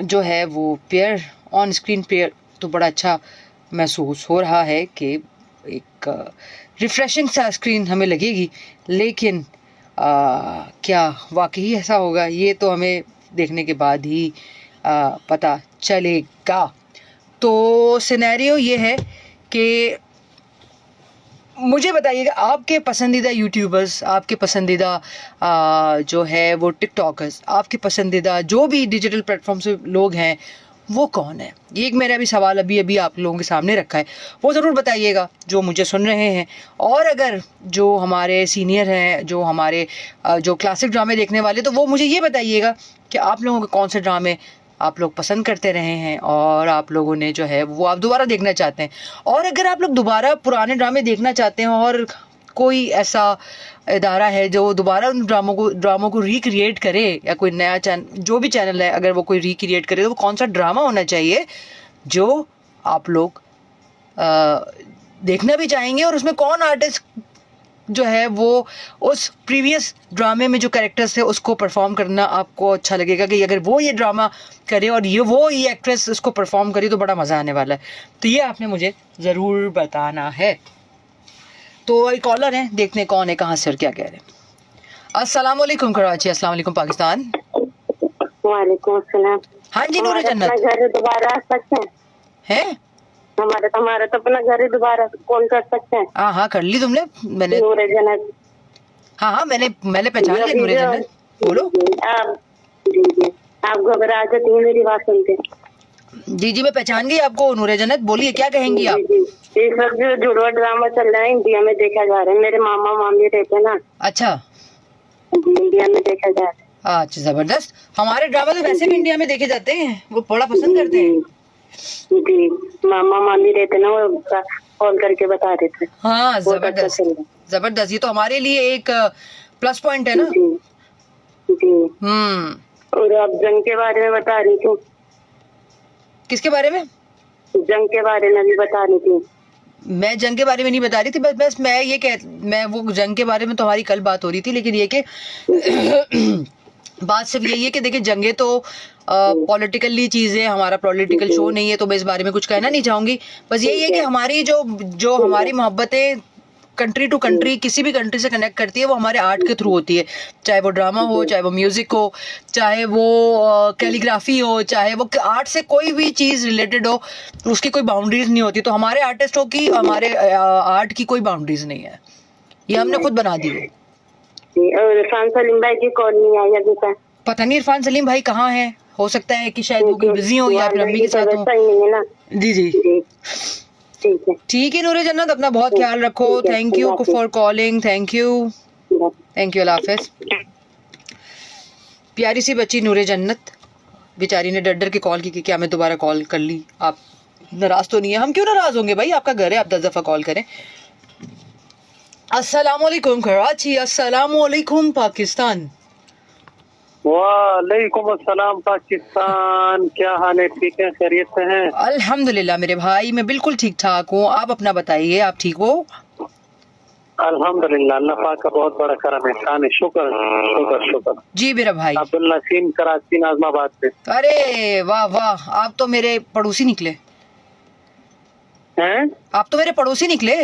जो है वो पेयर ऑन स्क्रीन पेयर तो बड़ा अच्छा महसूस हो रहा है कि एक रिफ्रेशिंग सा स्क्रीन हमें लगेगी। लेकिन क्या वाकई ऐसा होगा, ये तो हमें देखने के बाद ही पता चलेगा। तो सिनेरियो ये है कि मुझे बताइएगा आपके पसंदीदा यूट्यूबर्स, आपके पसंदीदा जो है वो टिकटॉकर्स, आपके पसंदीदा जो भी डिजिटल प्लेटफॉर्म से लोग हैं वो कौन है। ये एक मेरा भी सवाल अभी आप लोगों के सामने रखा है, वो ज़रूर बताइएगा जो मुझे सुन रहे हैं। और अगर जो हमारे सीनियर हैं, जो हमारे जो क्लासिक ड्रामे देखने वाले, तो वो मुझे ये बताइएगा कि आप लोगों के कौन से ड्रामे आप लोग पसंद करते रहे हैं और आप लोगों ने जो है वो आप दोबारा देखना चाहते हैं। और अगर आप लोग दोबारा पुराने ड्रामे देखना चाहते हैं और कोई ऐसा इदारा है जो दोबारा उन ड्रामों को रिक्रिएट करे, या कोई नया जो भी चैनल है अगर वो कोई रिक्रिएट करे, तो वो कौन सा ड्रामा होना चाहिए जो आप लोग देखना भी चाहेंगे और उसमें कौन आर्टिस्ट जो है वो उस प्रीवियस ड्रामे में जो कैरेक्टर्स थे उसको परफॉर्म करना आपको अच्छा लगेगा कि अगर वो ये ड्रामा करे और ये एक्ट्रेस उसको परफॉर्म करे तो बड़ा मज़ा आने वाला है। तो ये आपने मुझे ज़रूर बताना है। तो एक कॉलर है, देखते हैं कौन है, कहाँ से और क्या कह रहे हैं। अस्सलाम वालेकुम कराची, अस्सलाम वालेकुम पाकिस्तान। वालेकुम अस्सलाम। हाँ जी नूर जन्नत। घर दोबारा आ सकते हैं? हमारा तो अपना घर दोबारा कॉल कर सकते हैं? हाँ कर ली तुमने? मैंने नूर जन्नत। हाँ मैंने पहचान लिया नूर जन्नत। बोलो। आप घबरा जाती हैं मेरी बात सुनते? जी मैं पहचान गई आपको नूर जन्नत, बोलिए क्या कहेंगी आप? ये सब जो जुड़वा ड्रामा चल रहा है इंडिया में देखा जा रहा है, मेरे मामा मामी रहते हैं ना। अच्छा, इंडिया में देखा जा रहा है। अच्छा जबरदस्त। हमारे ड्रामा तो वैसे भी इंडिया में देखे जाते हैं, वो बड़ा पसंद करते हैं। जी मामा मामी रहते ना, वो कॉल करके बता रहे थे। हाँ जबरदस्त, ये तो हमारे लिए एक प्लस पॉइंट है ना। जी। और आप जंग के बारे में बता रही थी। किसके बारे में? जंग के बारे में भी बता रही थी। मैं जंग के बारे में नहीं बता रही थी, बस मैं वो जंग के बारे में तो हमारी कल बात हो रही थी, लेकिन ये कि बात सिर्फ यही है कि देखिए जंगे तो पॉलिटिकली चीजें, हमारा पॉलिटिकल शो नहीं है तो मैं इस बारे में कुछ कहना नहीं चाहूंगी। बस यही है कि हमारी जो हमारी मोहब्बतें कंट्री टू कंट्री, किसी भी कंट्री से कनेक्ट करती है वो हमारे आर्ट के थ्रू होती है, चाहे वो ड्रामा हो, चाहे वो म्यूजिक हो, चाहे वो कैलीग्राफी हो, चाहे वो आर्ट से कोई भी चीज़ रिलेटेड हो, उसकी कोई बाउंड्रीज नहीं होती। तो हमारे आर्टिस्टों की, हमारे आर्ट की कोई बाउंड्रीज नहीं है, ये हमने खुद बना दी है। और इरफान सलीम भाई की कॉल नहीं आई अभी तक? पता नहीं इरफान सलीम भाई कहाँ है, हो सकता है कि शायद वो बिजी हो या फिर अम्मी के साथ हो। जी ठीक है नूर जन्नत, अपना बहुत ख्याल रखो। Thank you for calling, thank you अल्लाह हाफिज। प्यारी सी बच्ची नूर जन्नत, बेचारी ने डर के कॉल की कि क्या मैं दोबारा कॉल कर ली। आप नाराज तो नहीं है? हम क्यों नाराज होंगे भाई, आपका घर है, आप 10 दफा कॉल करें। अस्सलाम वालेकुम कराची, अस्सलाम वालेकुम पाकिस्तान। वालेकुम अस्सलाम पाकिस्तान, क्या हाल है? ठीक है, खैरियत से हैं? अल्हम्दुलिल्लाह मेरे भाई, मैं बिल्कुल ठीक ठाक हूँ, आप अपना बताइए, आप ठीक हो? अल्हम्दुलिल्लाह, अल्लाह पाक का बहुत बड़ा करम है, शुक्र शुक्र शुक्र। जी मेरा भाई। अब्दुल नसीम कराची नाजमाबाद से। अरे वाह वाह, आप तो मेरे पड़ोसी निकले हैं? आप तो मेरे पड़ोसी निकले।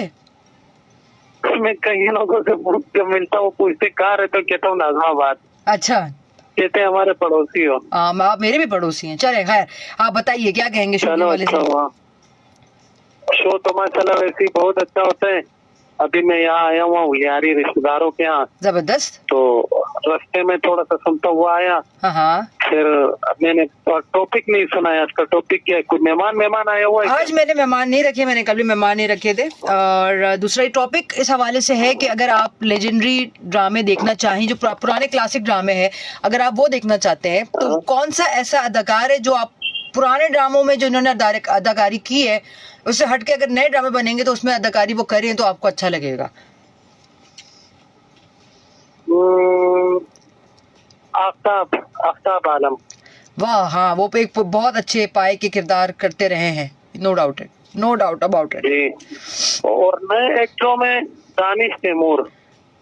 मैं कई लोगों से मिलता हूँ, पूछते कहाँ रहते हो, कहता हूँ नाजमाबाद। अच्छा, कहते हमारे पड़ोसी हो। आप मेरे भी पड़ोसी हैं। चले खैर, आप बताइए क्या कहेंगे शो वाले से? शो तो माशाल्लाह वैसे ही बहुत अच्छा होता है। अभी मैं यहाँ आया हुआ हूँ यारी रिश्तेदारों के यहाँ। जबरदस्त। तो रास्ते में थोड़ा सा सुनता हुआ आया। हाँ। फिर मैंने टॉपिक नहीं सुना है, इसका टॉपिक क्या है? कुछ मेहमान आया हुआ है? आज मैंने मेहमान नहीं रखे, मैंने कल भी मेहमान नहीं रखे थे। और दूसरा टॉपिक इस हवाले से है कि अगर आप लेजेंडरी ड्रामे देखना चाहें, जो पुराने क्लासिक ड्रामे हैं, अगर आप वो देखना चाहते हैं तो कौन सा ऐसा अदाकार है जो आप पुराने ड्रामों में जो उन्होंने अदाकारी की है उससे हटके अगर नए ड्रामे बनेंगे तो उसमें अदाकारी वो करें तो आपको अच्छा लगेगा? आफ्ताब आलम। वाह, हाँ वो एक बहुत अच्छे पाए के किरदार करते रहे हैं, नो डाउट अबाउट इट। और नए एक्टरों में दानिश तैमूर।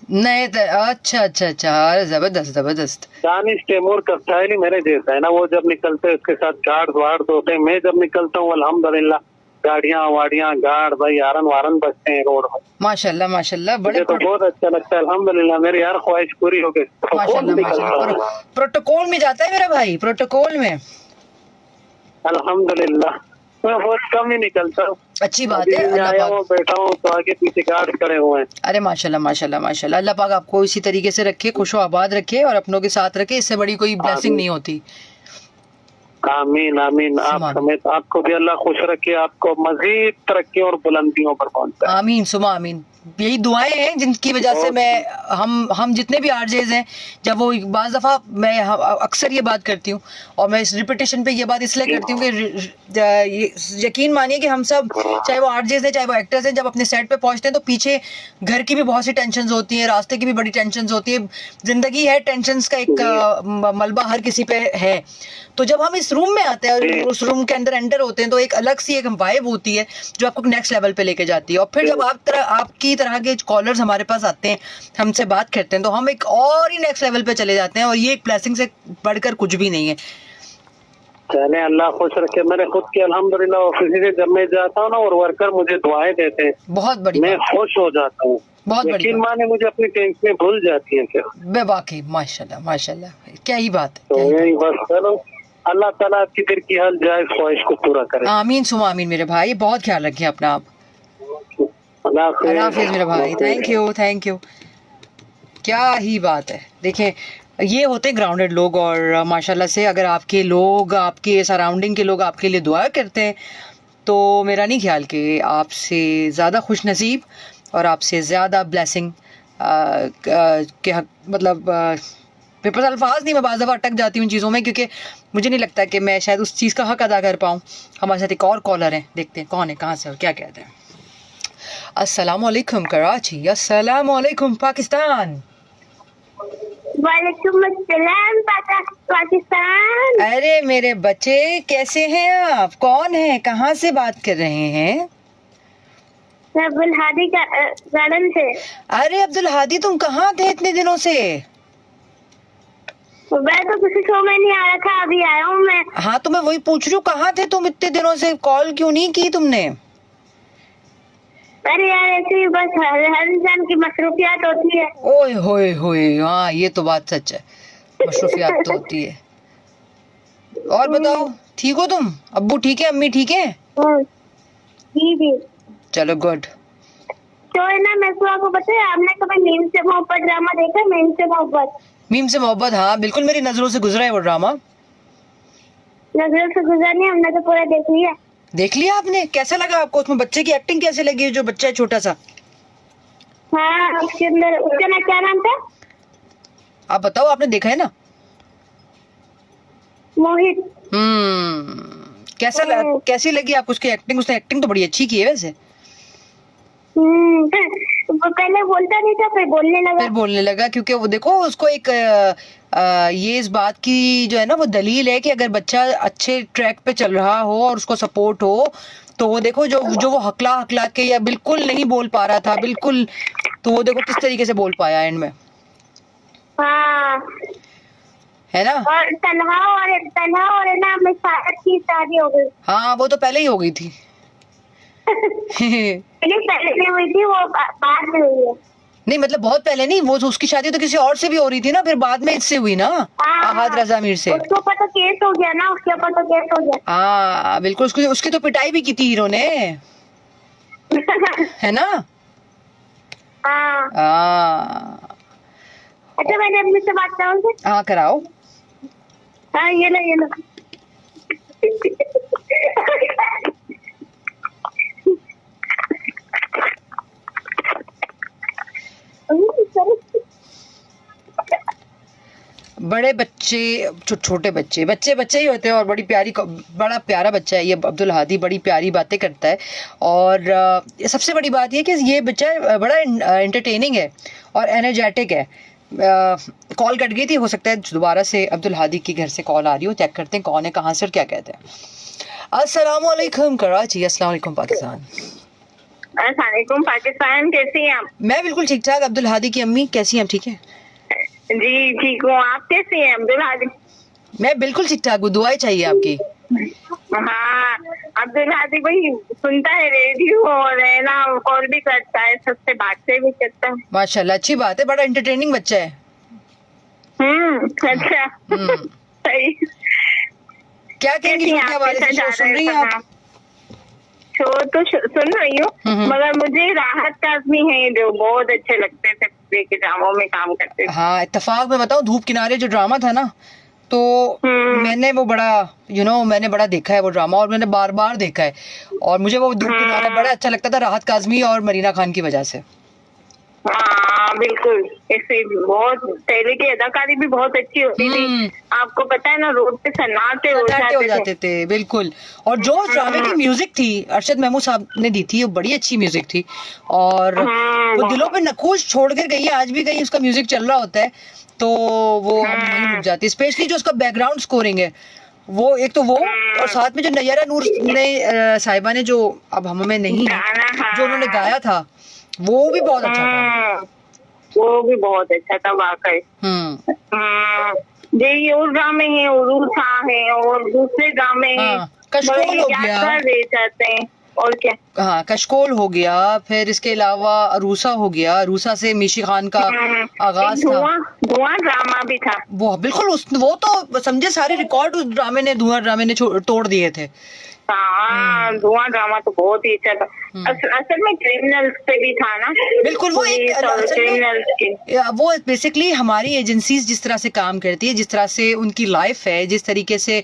नए अच्छा, जबरदस्त। दानिश तैमूर का स्टाइल ही मेरे जैसा है ना, वो जब निकलते हैं उसके साथ गार्ड होते हैं, मैं जब निकलता हूँ अल्हम्दुलिल्लाह गाड़ियाँ वाड़ियाँ गार्ड भाई हारन बजते हैं रोड में। माशाल्लाह बड़े तो बहुत अच्छा लगता है अल्हम्दुलिल्लाह, मेरी हर ख्वाहिश पूरी हो गई। माशाल्लाह प्रोटोकॉल में जाता है मेरा भाई, प्रोटोकॉल में अल्हम्दुलिल्लाह मैं बहुत कम ही निकलता हूँ। अच्छी बात है। बैठा हूँ तो आगे पीछे गार्ड खड़े हुए हैं। अरे माशाल्लाह अल्लाह पाक आपको इसी तरीके से रखे, खुशो आबाद रखे और अपनों के साथ रखे, इससे बड़ी कोई ब्लेसिंग नहीं होती। आमीन आमीन। आप समेत आपको भी अल्लाह खुश रखे, आपको मजीद तरक्की और बुलंदियों पर पहुंचाए। आमीन सुमा आमीन। यही दुआएं हैं जिनकी वजह से मैं हम जितने भी आरजेज हैं, जब वो बाज़ दफ़ा मैं अक्सर ये बात करती हूँ और मैं इस रिपीटेशन पे ये बात इसलिए करती हूँ कि यकीन मानिए कि हम सब, चाहे वो आरजेज हैं चाहे वो एक्टर्स हैं, जब अपने सेट पे पहुँचते हैं तो पीछे घर की भी बहुत सी टेंशन्स होती हैं, रास्ते की भी बड़ी टेंशन्स होती है, ज़िंदगी है, टेंशन्स का एक मलबा हर किसी पे है। तो जब हम इस रूम में आते हैं और उस रूम के अंदर एंटर होते हैं तो एक अलग सी एक वाइब होती है जो आपको नेक्स्ट लेवल पे लेके जाती है। और फिर जब आपकी तरह के कॉलर्स हमारे पास आते हैं, हमसे बात करते हैं, तो हम एक और ही नेक्स्ट लेवल पे चले जाते हैं और ये एक ब्लेसिंग से बढ़कर कुछ भी नहीं है। चले अल्लाह खुश रखे। मैंने खुद की अल्हम्दुलिल्लाह ऑफिस से जब मैं जाता हूँ ना और वर्कर मुझे दुआएं देते हैं, बहुत बड़ी मैं खुश हो जाता हूँ। बहुत बड़ी यकीन माने मुझे अपनी टेंशन भूल जाती है फिर। वाकई माशाल्लाह माशाल्लाह, क्या ही बात है। तो यही बस, चलो अल्लाह ताला आपकी दिल की हर जायज ख्वाहिश को पूरा करे। आमीन सुमा आमीन मेरे भाई, बहुत ख्याल रखिए अपना आप। अल्लाह हाफिज मेरे भाई, थैंक यू। क्या ही बात है। देखें, ये होते ग्राउंडेड लोग और माशाल्लाह से अगर आपके लोग, आपके सराउंडिंग के लोग आपके लिए दुआ करते हैं तो मेरा नहीं ख्याल कि आपसे ज़्यादा खुश नसीब और आपसे ज़्यादा ब्लेसिंग के मतलब मेरे पास अल्फाज नहीं, मैं बाज़ दफ़ा अटक जाती हूँ इन चीज़ों में क्योंकि मुझे नहीं लगता कि मैं शायद उस चीज़ का हक अदा कर पाऊँ। हमारे साथ एक और कॉलर हैं, देखते हैं कौन है, कहाँ से और क्या कहते हैं। अस्सलामुअलैकुम कराची, अस्सलामुअलैकुम पाकिस्तान। वालेकुम अस्सलाम पाकिस्तान। अरे मेरे बच्चे कैसे हैं आप, कौन है, कहाँ से बात कर रहे हैं? अब्दुल हादी गार्डन से। अरे अब्दुल हादी, तुम कहाँ थे इतने दिनों से? मैं तो किसी शो में नहीं आया था, अभी आया हूँ मैं। हाँ तो मैं वही पूछ रही हूँ, कहाँ थे तुम इतने दिनों से, कॉल क्यों नहीं की तुमने? अरे यार ऐसे ही बस हर इंसान की मसरूफियात होती है। ओए होए होए, हाँ ये तो बात सच है, मसरूफियात तो होती है। और बताओ, ठीक हो तुम? अब्बू ठीक है, अम्मी ठीक है? जी। चलो गुड। तो है ना, मैं तो आपको पता है, आपने कभी मीम से मोहब्बत ड्रामा देखा? मीम से मोहब्बत, हाँ बिल्कुल, मेरी नजरों से गुजरा है वो ड्रामा। नजरों से गुजरा नहीं, हमने तो पूरा देख लिया। देख लिया आपने? कैसा लगा आपको? उसमें बच्चे की एक्टिंग कैसे लगी, जो बच्चा है छोटा सा? हाँ, उसके अंदर उसका ना क्या नाम था? आप बताओ, आपने देखा है ना? मोहित। कैसी लगी आपको उसकी एक्टिंग? उसने एक्टिंग तो बड़ी अच्छी की है वैसे। वो पहले बोलता नहीं था, फिर बोलने लगा क्योंकि वो देखो उसको एक ये इस बात की जो है ना वो दलील है कि अगर बच्चा अच्छे ट्रैक पे चल रहा हो और उसको सपोर्ट हो तो वो देखो जो वो हकला के या बिल्कुल नहीं बोल पा रहा था बिल्कुल, तो वो देखो किस तरीके से बोल पाया एंड में। हाँ है ना? और तन्हा और है ना सारत की शादी हो गई। हाँ वो तो पहले ही हो गई थी। पहले नहीं हुई थी, वो बाद में हुई है। नहीं मतलब बहुत पहले नहीं, वो उसकी शादी तो किसी और से भी हो रही थी ना, फिर बाद में इससे हुई ना, आहद रजा मीर से। उसके ऊपर तो केस हो गया ना, उसके ऊपर तो केस हो गया। हाँ बिल्कुल, उसकी तो पिटाई भी की थी हीरो ने। है ना? हाँ। अच्छा मैंने अपने से बात कराऊं? हाँ कराओ। हाँ ये लो। बड़े बच्चे, छोटे बच्चे ही होते हैं और बड़ा प्यारा बच्चा है ये अब्दुल हादी, बड़ी प्यारी बातें करता है। और सबसे बड़ी बात ये कि ये बच्चा बड़ा एंटरटेनिंग है और एनर्जेटिक है। कॉल कट गई थी, हो सकता है दोबारा से अब्दुल हादी के घर से कॉल आ रही हो, चेक करते हैं कौन है, कहाँ से और क्या कहते हैं। अस्सलाम वालेकुम कराची, अस्सलाम वालेकुम पाकिस्तान। अस्सलाम वालेकुम पाकिस्तान, कैसी हैं आप? मैं बिल्कुल ठीक ठाक। अब्दुल हादी की अम्मी कैसी हैं, आप ठीक है? जी ठीक हूँ, आप कैसे हैं अब्दुल हादी? मैं बिल्कुल ठीक ठाक हूँ, दुआएं चाहिए आपकी। हाँ अब्दुल हादी भाई सुनता है रेडियो और है ना कॉल भी करता है, सबसे बातें भी करता है। माशाल्लाह, अच्छी बात है, बड़ा एंटरटेनिंग बच्चा है। अच्छा सही। क्या कहेंगी शो के हवाले से? शो सुन रही हैं आप? शो तो सुन रही हूँ, मगर मुझे राहत काज़मी है जो बहुत अच्छे लगते थे, के ड्रामों में काम करते थे। हाँ इत्तेफाक में बताऊं, धूप किनारे जो ड्रामा था ना, तो मैंने वो बड़ा मैंने बड़ा देखा है वो ड्रामा, और मैंने बार बार देखा है, और मुझे वो धूप किनारे बड़ा अच्छा लगता था राहत काज़मी और मरीना खान की वजह से। हाँ बिल्कुल, ऐसे बहुत पहले की अदाकारी भी बहुत अच्छी होती थी। आपको पता है ना, रोड पे सन्नाटे हो जाते थे बिल्कुल। और जो ड्रामे की म्यूजिक थी अरशद महमूद साहब ने दी थी, वो बड़ी अच्छी म्यूजिक थी और वो दिलों पे नक्काश छोड़ कर गई है। आज भी कहीं उसका म्यूजिक चल रहा होता है तो वो हम वहीं रुक जाते हैं। स्पेशली जो उसका बैकग्राउंड स्कोरिंग है वो, एक तो वो, और साथ में जो नैयरा नूर ने साहिबा ने जो अब हम में नहीं है, जो उन्होंने गाया था वो भी बहुत अच्छा था। वो भी बहुत अच्छा था वाकई। ये और ड्रामे हैं, उरूसा है और दूसरे ड्रामे हैं, कशकोल हो गया, ले जाते हैं और क्या। हाँ, कशकोल हो गया, फिर इसके अलावा अरूसा हो गया। अरूसा से मीशी खान का आगाज था। धुआं ड्रामा भी था वो बिल्कुल वो तो समझे सारे रिकॉर्ड उस ड्रामे ने, धुआं ड्रामे ने तोड़ दिए थे। हाँ, धुआं ड्रामा तो बहुत ही अच्छा था। असल में क्रिमिनल्स पे भी था ना। बिल्कुल, वो एक क्रिमिनल्स के, वो बेसिकली हमारी एजेंसीज जिस तरह से काम करती है, जिस तरह से उनकी लाइफ है, जिस तरीके से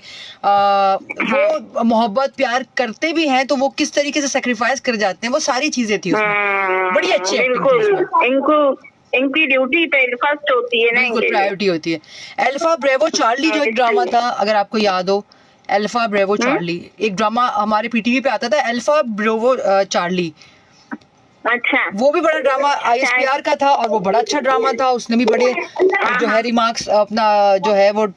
वो मोहब्बत प्यार करते भी हैं तो वो किस तरीके से सेक्रीफाइस कर जाते हैं, वो सारी चीजें थी उसमें। बड़ी अच्छी बिल्कुल। इनकी ड्यूटी पहले फर्स्ट होती है ना, बिल्कुल प्रायोरिटी होती है। अल्फा ब्रेवो चार्ली जो एक ड्रामा था, अगर आपको याद हो, अल्फा ब्रेवो चार्ली एक ड्रामा हमारे पीटीवी पे आता था, अल्फा ब्रेवो चार्ली। अच्छा, वो भी बड़ा ड्रामा आईएसपीआर का था और वो बड़ा अच्छा ड्रामा था। उसने भी बड़े जो है रिमार्क्स अपना जो है वो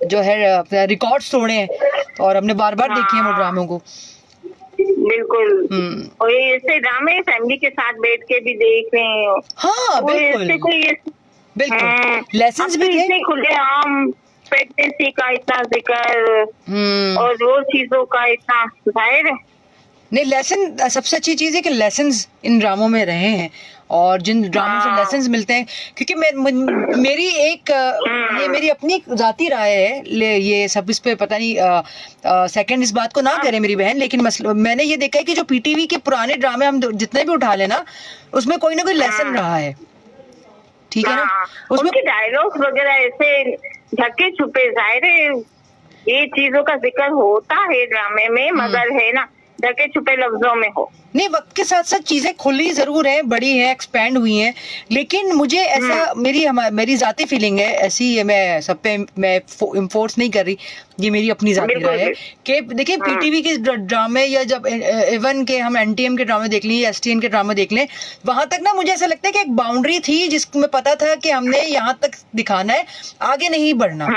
जो है अपना रिकॉर्ड्स तोड़े हैं और हमने बार बार देखे हैं वो ड्रामों को। बिल्कुल। और ये ऐसे ड्रामे फैमिली के साथ बैठ के भी देख रहे हैं। हाँ बिल्कुल, लेसन्स भी थे, खुले आम प्रेगनेंसी का इतना जिक्र और वो चीजों का इतना जाहिर है। नहीं, लेसन सबसे अच्छी चीज है कि लेसन्स इन ड्रामों में रहे हैं और जिन ड्रामों से लेसन्स मिलते हैं, क्योंकि मेरी एक ये मेरी अपनी जाती राय है, ये सब इस पे पता नहीं सेकंड इस बात को ना करे मेरी बहन, लेकिन मैंने ये देखा है कि जो पीटीवी के पुराने ड्रामे हम जितने भी उठा लेना, उसमें कोई ना कोई लेसन रहा है, ठीक है ना। उसमें डायलॉग्स वगैरह ऐसे ढके छुपे, जाहिर है ये चीजों का जिक्र होता है ड्रामे में, मगर है ना ढके छुपे लफ्जों में हो। नहीं, वक्त के साथ साथ चीजें खुली जरूर हैं, बड़ी हैं, एक्सपैंड हुई हैं, लेकिन मुझे ऐसा मेरी जाती फीलिंग है ऐसी, ये मैं सब पे मैं इन्फोर्स नहीं कर रही, ये मेरी अपनी जाती राय है कि देखिए पीटीवी के ड्रामे या जब इवन के हम एनटीएम के ड्रामे देख लें या एसटीएन के ड्रामे देख लें, वहां तक ना मुझे ऐसा लगता है कि एक बाउंड्री थी जिसमें पता था कि हमने यहाँ तक दिखाना है, आगे नहीं बढ़ना।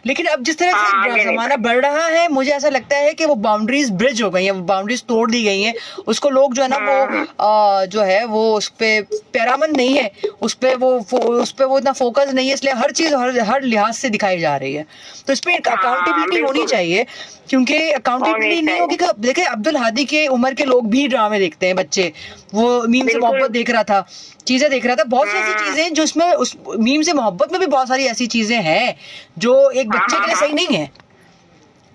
लेकिन अब जिस तरह से जमाना बढ़ रहा है, मुझे ऐसा लगता है कि वो बाउंड्रीज ब्रिज हो गई हैं, वो बाउंड्रीज तोड़ दी गई हैं। उसको लोग जो है ना वो जो है वो उस पे पैरामन नहीं है, उस पे वो इतना फोकस नहीं है, इसलिए हर चीज हर लिहाज से दिखाई जा रही है। तो इस पे अकाउंटेबिलिटी होनी चाहिए, क्योंकि अकाउंटेबिलिटी नहीं होगी। देखिए अब्दुल हादी के उम्र के लोग भी ड्रामे देखते हैं, बच्चे, वो मीम से मोहब्बत देख रहा था, चीजें देख रहा था, बहुत सी ऐसी चीजें जो उसमें उस मीम से मोहब्बत में भी बहुत सारी ऐसी चीजें हैं जो एक बच्चे के लिए सही नहीं है।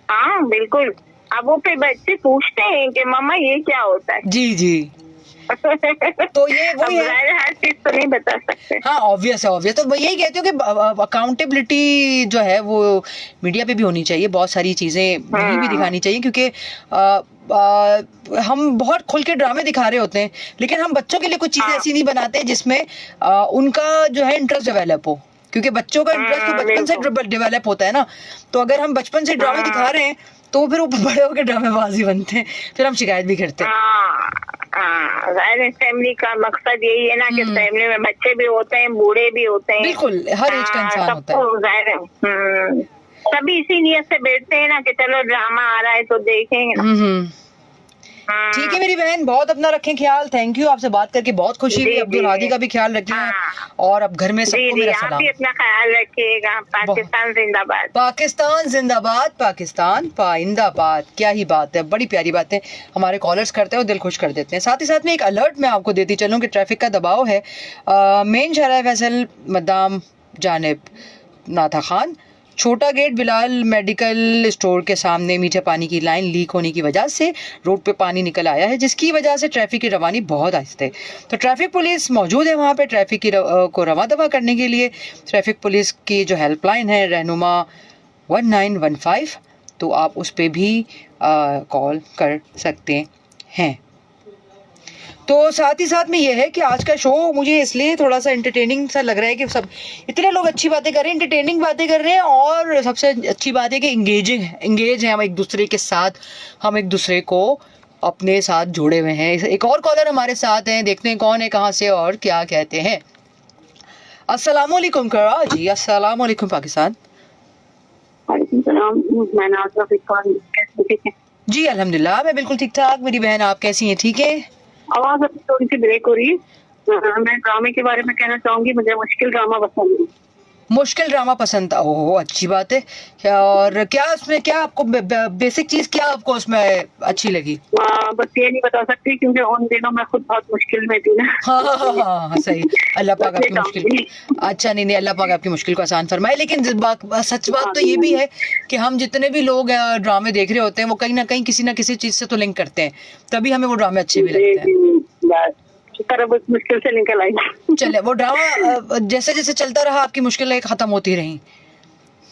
हाँ बिल्कुल। अब वो पे बच्चे पूछते हैं कि मामा ये क्या होता है। जी तो ये वही है, हर चीज तो नहीं बता सकते। हाँ ऑब्वियस है। तो मैं यही कहती हूँ कि अकाउंटेबिलिटी जो है वो मीडिया पे भी होनी चाहिए, बहुत सारी चीजें नहीं भी दिखानी चाहिए, क्योंकि हम बहुत खुल के ड्रामे दिखा रहे होते हैं, लेकिन हम बच्चों के लिए कुछ चीजें ऐसी नहीं बनाते जिसमें उनका जो है इंटरेस्ट डेवलप हो, क्योंकि बच्चों का इंटरेस्ट तो बचपन से डेवलप होता है ना। तो अगर हम बचपन से ड्रामे दिखा रहे हैं तो फिर वो बड़े होकर ड्रामेबाजी बनते हैं, फिर हम शिकायत भी करते हैं। फैमिली का मकसद यही है ना कि फैमिली में बच्चे भी होते हैं, बूढ़े भी होते हैं, बिल्कुल हर एज का इंसान होता है। सभी इसी नियत से बैठते हैं ना कि चलो ड्रामा आ रहा है तो देखेंगे। ठीक है मेरी बहन, बहुत अपना रखें ख्याल। थैंक यू, आपसे बात करके बहुत खुशी हुई। अब्दुल हादी का भी ख्याल रखिए और अब घर में सबको मेरा सलाम। आप भी अपना ख्याल रखिएगा। पाकिस्तान जिंदाबाद, पाकिस्तान जिंदाबाद, पाकिस्तान पाइंदाबाद। क्या ही बात है, बड़ी प्यारी बात है, हमारे कॉलर्स करते हैं और दिल खुश कर देते हैं। साथ ही साथ में एक अलर्ट मैं आपको देती चलूँ कि ट्रैफिक का दबाव है मेन शहर फैसल मदाम जानिब नाथा खान, छोटा गेट बिलाल मेडिकल स्टोर के सामने मीठे पानी की लाइन लीक होने की वजह से रोड पे पानी निकल आया है, जिसकी वजह से ट्रैफिक की रवानी बहुत आहिस्ते है। तो ट्रैफिक पुलिस मौजूद है वहाँ पे ट्रैफिक की को रवा दवा करने के लिए। ट्रैफिक पुलिस की जो हेल्पलाइन है रहनुमा 1915, तो आप उस पर भी कॉल कर सकते हैं। तो साथ ही साथ में ये है कि आज का शो मुझे इसलिए थोड़ा सा एंटरटेनिंग सा लग रहा है कि सब इतने लोग अच्छी बातें कर रहे हैं, एंटरटेनिंग बातें कर रहे हैं, और सबसे अच्छी बात है कि एंगेज हैं हम एक दूसरे के साथ, हम एक दूसरे को अपने साथ जोड़े हुए हैं। एक और कॉलर हमारे साथ हैं, देखते हैं कौन है, कहाँ से और क्या कहते हैं। अस्सलाम वालेकुम करा जी। अस्सलाम वालेकुम पाकिस्तान। जी अल्हम्दुलिल्लाह, मैं बिल्कुल ठीक ठाक। मेरी बहन आप कैसी हैं? ठीक है। आवाज अभी थोड़ी सी ब्रेक हो रही है। मैं ड्रामे के बारे में कहना चाहूंगी, मुझे मुश्किल ड्रामा पसंद है। मुश्किल ड्रामा पसंद? ओह अच्छी बात है। और क्या उसमें, क्या आपको बेसिक चीज क्या आपको उसमें अच्छी लगी? बस ये नहीं बता सकती क्योंकि उन दिनों मैं खुद बहुत मुश्किल में थी ना। हाँ सही। अल्लाह पाक आपकी मुश्किल, अच्छा नहीं अल्लाह पाक आपकी मुश्किल को आसान फरमाए। लेकिन सच बात तो ये भी है कि हम जितने भी लोग ड्रामे देख रहे होते हैं वो कहीं ना कहीं किसी ना किसी चीज से तो लिंक करते हैं, तभी हमें वो ड्रामे अच्छे भी लगते हैं। मुश्किल से निकल आई। चले वो ड्रामा जैसे जैसे चलता रहा आपकी मुश्किलें खत्म होती रही।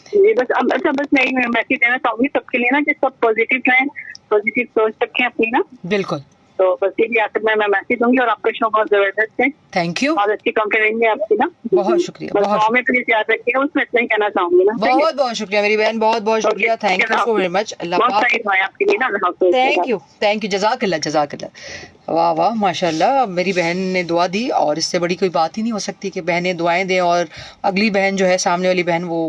ये बस अच्छा बस नहीं, मैं मैसेज देना चाहूंगी सबके लिए ना कि सब पॉजिटिव रहें, पॉजिटिव सोच रखें अपनी ना। बिल्कुल। तो बस ये भी आखिर में मैं मैसेज दूंगी। और आपका शो बहुत जबरदस्त है। Thank you. बहुत अच्छी कंप्लेंट है आपकी ना। बहुत शुक्रिया। बहुत में प्लीज याद रखिएगा, उसमें इतना ही कहना चाहूंगी ना। बहुत बहुत शुक्रिया मेरी बहन, बहुत बहुत शुक्रिया। Thank you so very much. अल्लाह पाक आपके लिए ना। थैंक यू जज़ाकल्लाह जज़ाकल्लाह। वाह वाह माशाल्लाह, मेरी बहन ने दुआ दी और इससे बड़ी कोई बात ही नहीं हो सकती कि बहनें दुआएं दें और अगली बहन जो है, सामने वाली बहन वो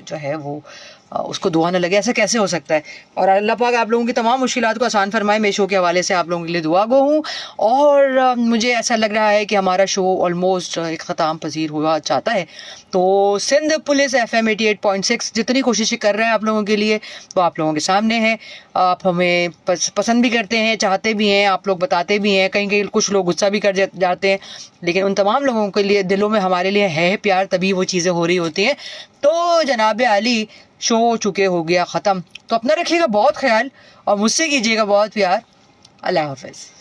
जो है वो उसको दुआ न लगे, ऐसा कैसे हो सकता है। और अल्लाह पाक आप लोगों की तमाम मुश्किलात को आसान फरमाए। मैं शो के हवाले से आप लोगों के लिए दुआ गो हूँ और मुझे ऐसा लग रहा है कि हमारा शो ऑलमोस्ट इख्तिताम पजीर हुआ चाहता है। तो सिंध पुलिस FM 88.6 जितनी कोशिशें कर रहे हैं आप लोगों के लिए वो आप लोगों के सामने है। आप हमें पसंद भी करते हैं, चाहते भी हैं, आप लोग बताते भी हैं, कहीं कहीं कुछ लोग गुस्सा भी कर जाते हैं, लेकिन उन तमाम लोगों के लिए दिलों में हमारे लिए है प्यार, तभी वो चीज़ें हो रही होती हैं। तो जनाब आली शो चुके हो गया ख़त्म। तो अपना रखिएगा बहुत ख्याल और मुझसे कीजिएगा बहुत प्यार। अल्लाह हाफ़िज़।